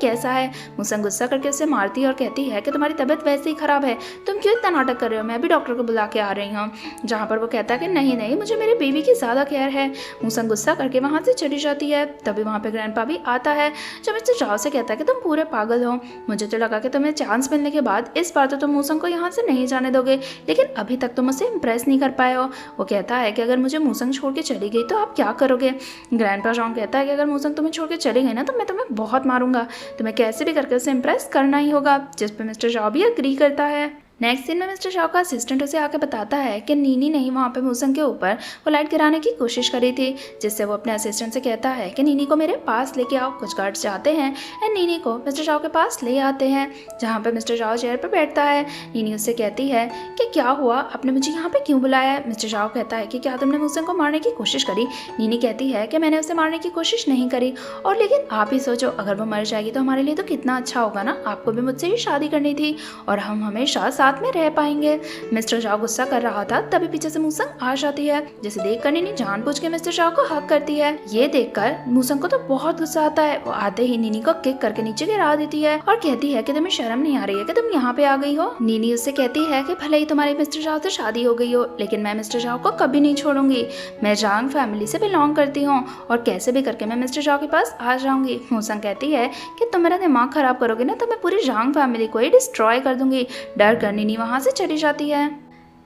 कैसा है। मूसंग गुस्सा करके उसे मारती है और कहती है कि तुम्हारी तबीयत वैसे ही खराब है, तुम क्यों इतना नाटक कर रहे हो, मैं भी डॉक्टर को बुला के आ रही हूँ। जहाँ पर वो कहता है कि नहीं मुझे मेरे बेबी की ज़्यादा केयर है। मूसंग गुस्सा करके वहाँ से चली जाती है। तभी वहाँ पे ग्रैंडपा भी आता है जो मिस्टर झाओ से कहता है कि तुम पूरे पागल हो, मुझे तो लगा कि तुम्हें चांस मिलने के बाद इस बार तो तुम मूसंग को यहाँ से नहीं जाने दोगे, लेकिन अभी तक तुम उसे इम्प्रेस नहीं कर पाए हो। वो कहता है कि अगर मुझे मूसंग छोड़ के चली गई तो आप क्या करोगे? ग्रैंडपा जॉन कहता है कि अगर मूसंग तुम्हें छोड़ के चली गई ना तो मैं तुम्हें बहुत मारूंगा, तुम्हें कैसे भी करके उसे इम्प्रेस करना ही होगा। जिस पर मिस्टर झाओ भी एग्री करता है। नेक्स्ट सीन में मिस्टर झाओ का असिस्टेंट उसे आके बताता है कि नीनी ने ही वहाँ पे मूसंग के ऊपर वो लाइट गिराने की कोशिश करी थी, जिससे वो अपने असिस्टेंट से कहता है कि नीनी को मेरे पास लेके आओ। कुछ गार्ड्स जाते हैं एंड नीनी को मिस्टर झाओ के पास ले आते हैं, जहाँ पे मिस्टर झाओ चेयर पर बैठता है। नीनी उससे कहती है कि क्या हुआ, आपने मुझे यहाँ पे क्यों बुलाया है? मिस्टर झाओ कहता है कि क्या तुमने मूसंग को मारने की कोशिश करी? नीनी कहती है कि मैंने उसे मारने की कोशिश नहीं करी, और लेकिन आप ही सोचो अगर वो मर जाएगी तो हमारे लिए तो कितना अच्छा होगा ना, आपको भी मुझसे ही शादी करनी थी और हम हमेशा साथ में रह पाएंगे। मिस्टर झाओ गुस्सा कर रहा था, तभी पीछे से मूसंग आ जाती है, जिसे देखकर नीनी जानबूझ के मिस्टर झाओ को हक करती है। ये देखकर मूसंग को तो बहुत गुस्सा आता है। वो आते ही नीनी को किक करके नीचे गिरा देती है और कहती है कि तुम्हें शर्म नहीं आ रही है कि तुम यहाँ पे आ गई हो? नीनी उससे कहती है कि भले ही तुम्हारी मिस्टर झाओ से शादी हो गई हो, लेकिन मैं मिस्टर झाओ को कभी नहीं छोड़ूंगी। मैं जांग फैमिली से बिलोंग करती हूँ और कैसे भी करके मैं मिस्टर झाओ के पास आ जाऊंगी। मूसंग कहती है कि तुम मेरा दिमाग खराब करोगे ना तो मैं पूरी जांग फैमिली को ही डिस्ट्रॉय कर दूंगी। डर कर नीनी वहाँ से चली जाती है।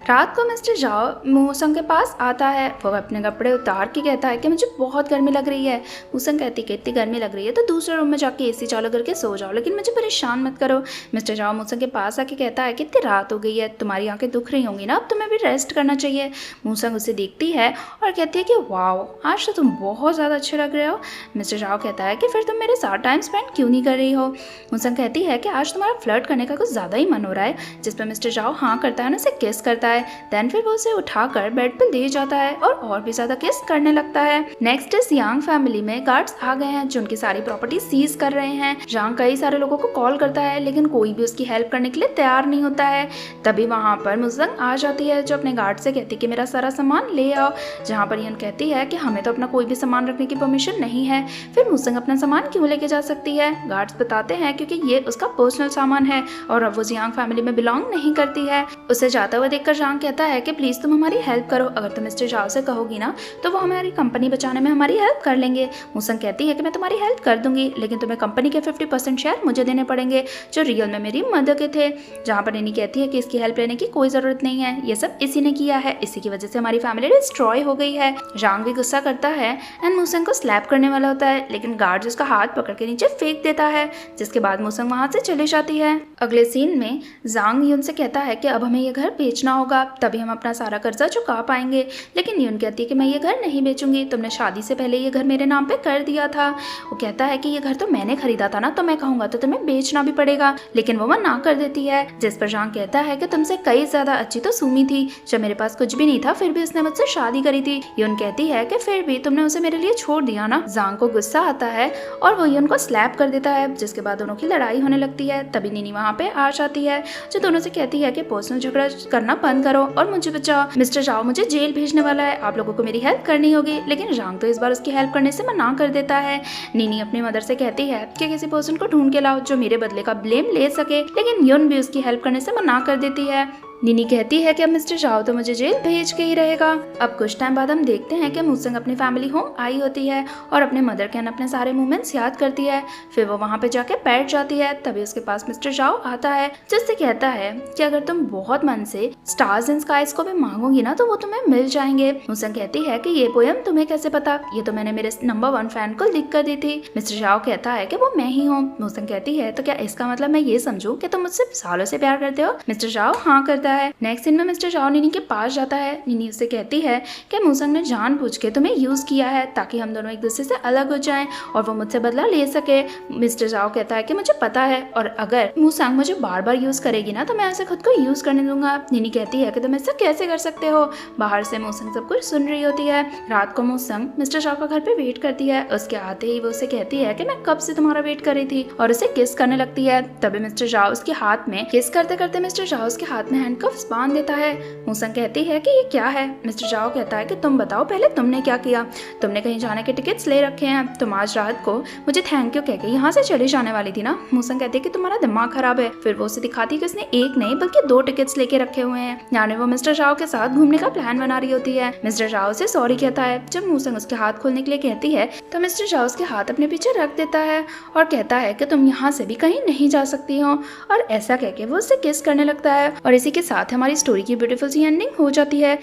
रात को मिस्टर झाओ मूसंग के पास आता है। वो अपने कपड़े उतार के कहता है कि मुझे बहुत गर्मी लग रही है। मूसंग कहती कि इतनी गर्मी लग रही है तो दूसरे रूम में जाके एसी चालू करके सो जाओ, लेकिन मुझे परेशान मत करो। मिस्टर झाओ मूसंग के पास आके कहता है कि इतनी रात हो गई है, तुम्हारी आंखें दुख रही होंगी ना, अब तुम्हें भी रेस्ट करना चाहिए। मूसंग उसे देखती है और कहती है कि वाओ, आज तो तुम बहुत ज़्यादा अच्छे लग रहे हो। मिस्टर झाओ कहता है कि फिर तुम मेरे साथ टाइम स्पेंड क्यों नहीं कर रही हो? मूसंग कहती है कि आज तुम्हारा फ्लर्ट करने का कुछ ज़्यादा ही मन हो रहा है, जिस पर मिस्टर झाओ हाँ करता है ना, उसे किस करता है। देन फिर वो उसे उठाकर बेड पर ले जाता है और भी ज्यादा किस करने लगता है। नेक्स्ट इस यांग फैमिली में गार्ड्स आ गए हैं जो उनकी सारी प्रॉपर्टी सीज कर रहे हैं। यांग कई सारे लोगों को कॉल करता है, लेकिन कोई भी उसकी हेल्प करने के लिए तैयार नहीं होता है। तभी वहाँ पर मूसंग आ जाती है जो अपने गार्ड से कहती है कि मेरा सारा सामान ले आओ, जहाँ पर यन कहती है कि हमें तो अपना कोई भी सामान रखने की परमिशन नहीं है। फिर मूसंग अपना सामान क्यों लेके जा सकती है? गार्ड्स बताते हैं क्योंकि ये उसका पर्सनल सामान है और अब वो यांग फैमिली में बिलोंग नहीं करती है। उसे जाता हुआ देखकर यांग कहता है कि प्लीज तुम हमारी हेल्प करो, अगर तुम मिस्टर झाओ से कहोगी ना तो वो हमारी कंपनी बचाने में हमारी हेल्प कर लेंगे। मूसंग कहती है कि मैं तुम्हारी हेल्प कर दूंगी, लेकिन तुम्हें कंपनी के 50% शेयर मुझे देने पड़ेंगे जो रियल में मेरी मदर के थे। जहाँ पर नीनी कहती है कि इसकी हेल्प लेने की कोई जरूरत नहीं है, ये सब इसी ने किया है, इसी की वजह से हमारी फैमिली डिस्ट्रॉय हो गई है। यांग भी गुस्सा करता है एंड मूसंग को स्लैप करने वाला होता है, लेकिन गार्ड उसका हाथ पकड़ के नीचे फेंक देता है, जिसके बाद मूसंग वहां से चली जाती है। अगले सीन में यांग यून से कहता है कि अब हमें ये घर बेचना होगा, तभी हम अपना सारा कर्जा चुका पाएंगे। लेकिन यून कहती है कि मैं ये घर नहीं बेचूंगी, तुमने शादी से पहले ये घर मेरे नाम पे कर दिया था। वो कहता है कि ये घर तो मैंने खरीदा था ना, तो मैं कहूंगा तो तुम्हें बेचना भी पड़ेगा, लेकिन वो मना कर देती है। जिस पर यांग कहता है कि तुमसे कई ज्यादा अच्छी तो सुमी थी, जब मेरे पास कुछ भी नहीं था फिर भी उसने मुझसे शादी करी थी। यून कहती है कि फिर भी तुमने उसे मेरे लिए छोड़ दिया ना। यांग को गुस्सा आता है और वो यून को स्लैप कर देता है, जिसके बाद दोनों की लड़ाई होने लगती है। तभी नीनी वहाँ पे आ जाती है जो दोनों से कहती है कि पर्सनल झगड़ा करना बंद करो और मुझे बचाओ। मिस्टर झाओ मुझे जेल भेजने वाला है, आप लोगों को मेरी हेल्प करनी होगी। लेकिन यांग तो इस बार उसकी हेल्प करने से मना कर देता है। नीनी अपनी मदर से कहती है कि किसी पर्सन को ढूंढ के लाओ जो मेरे बदले का ब्लेम ले सके, लेकिन यून भी उसकी हेल्प करने से मना कर देती है। नीनी कहती है कि अब मिस्टर झाओ तो मुझे जेल भेज के ही रहेगा। अब कुछ टाइम बाद हम देखते हैं कि मूसंग अपनी फैमिली होम आई होती है और अपने मदर के अपने सारे मूवमेंट्स याद करती है। फिर वो वहाँ पे जाके बैठ जाती है। तभी उसके पास मिस्टर झाओ आता है जिससे कहता है कि अगर तुम बहुत मन से स्टार्स एंड स्काईज को भी मांगोगी ना तो वो तुम्हें मिल जाएंगे। मूसंग कहती है कि ये पोयम तुम्हें कैसे पता? ये तो मैंने मेरे नंबर 1 फैन को लिख कर दी थी। मिस्टर झाओ कहता है कि वो मैं ही हूँ। मूसंग कहती है तो क्या इसका मतलब मैं ये समझूं कि तुम मुझसे सालों से प्यार करते हो? मिस्टर झाओ हाँ करता है। नेक्स्ट सीन में मिस्टर जाओ निनी के पास जाता है। निनी उससे कहती है कि मूसंग ने जानबूझ के तुम्हें यूज किया है ताकि हम दोनों एक दूसरे से अलग हो जाएं और वो मुझसे बदला ले सके। मिस्टर जाओ कहता है कि मुझे पता है और अगर मूसंग मुझे बार बार यूज करेगी ना तो मैं ऐसे खुद को यूज करने दूंगा। निनी कहती है कि तुम ऐसा कैसे कर सकते हो। बाहर से मूसंग सब कुछ सुन रही होती है। रात को मूसंग मिस्टर जाओ का घर पे वेट करती है। उसके आते ही वो उसे कहती है कि मैं कब से तुम्हारा वेट कर रही थी और उसे किस करने लगती है। तभी मिस्टर जाओ उसके हाथ में किस करते करते मिस्टर जाओ उसके हाथ में हैंडकफ्स बांध देता है। मूसंग कहती है कि ये क्या है। मिस्टर जाओ कहता है कि तुम बताओ पहले तुमने क्या किया। तुमने कहीं जाने के टिकट्स ले रखे हैं। तुम आज रात को मुझे थैंक यू कह के यहाँ से चली जाने वाली थी ना। मूसंग कहती है कि तुम्हारा दिमाग खराब है। फिर वो उसे दिखाती है कि उसने एक नहीं बल्कि 2 टिकट्स लेके रखे हुए हैं, यानी वो मिस्टर जाओ के साथ घूमने का प्लान बना रही होती है। मिस्टर जाओ उसे सॉरी कहता है। जब मूसंग उसके हाथ खोलने के लिए कहती है तो मिस्टर जाओ उसके हाथ अपने पीछे रख देता है और कहता है कि तुम यहाँ से भी कहीं नहीं जा सकती हो, और ऐसा कह के वो उससे किस करने लगता है। और इसी के साथ हमारी स्टोरी की ब्यूटीफुल सी एंडिंग हो जाती है।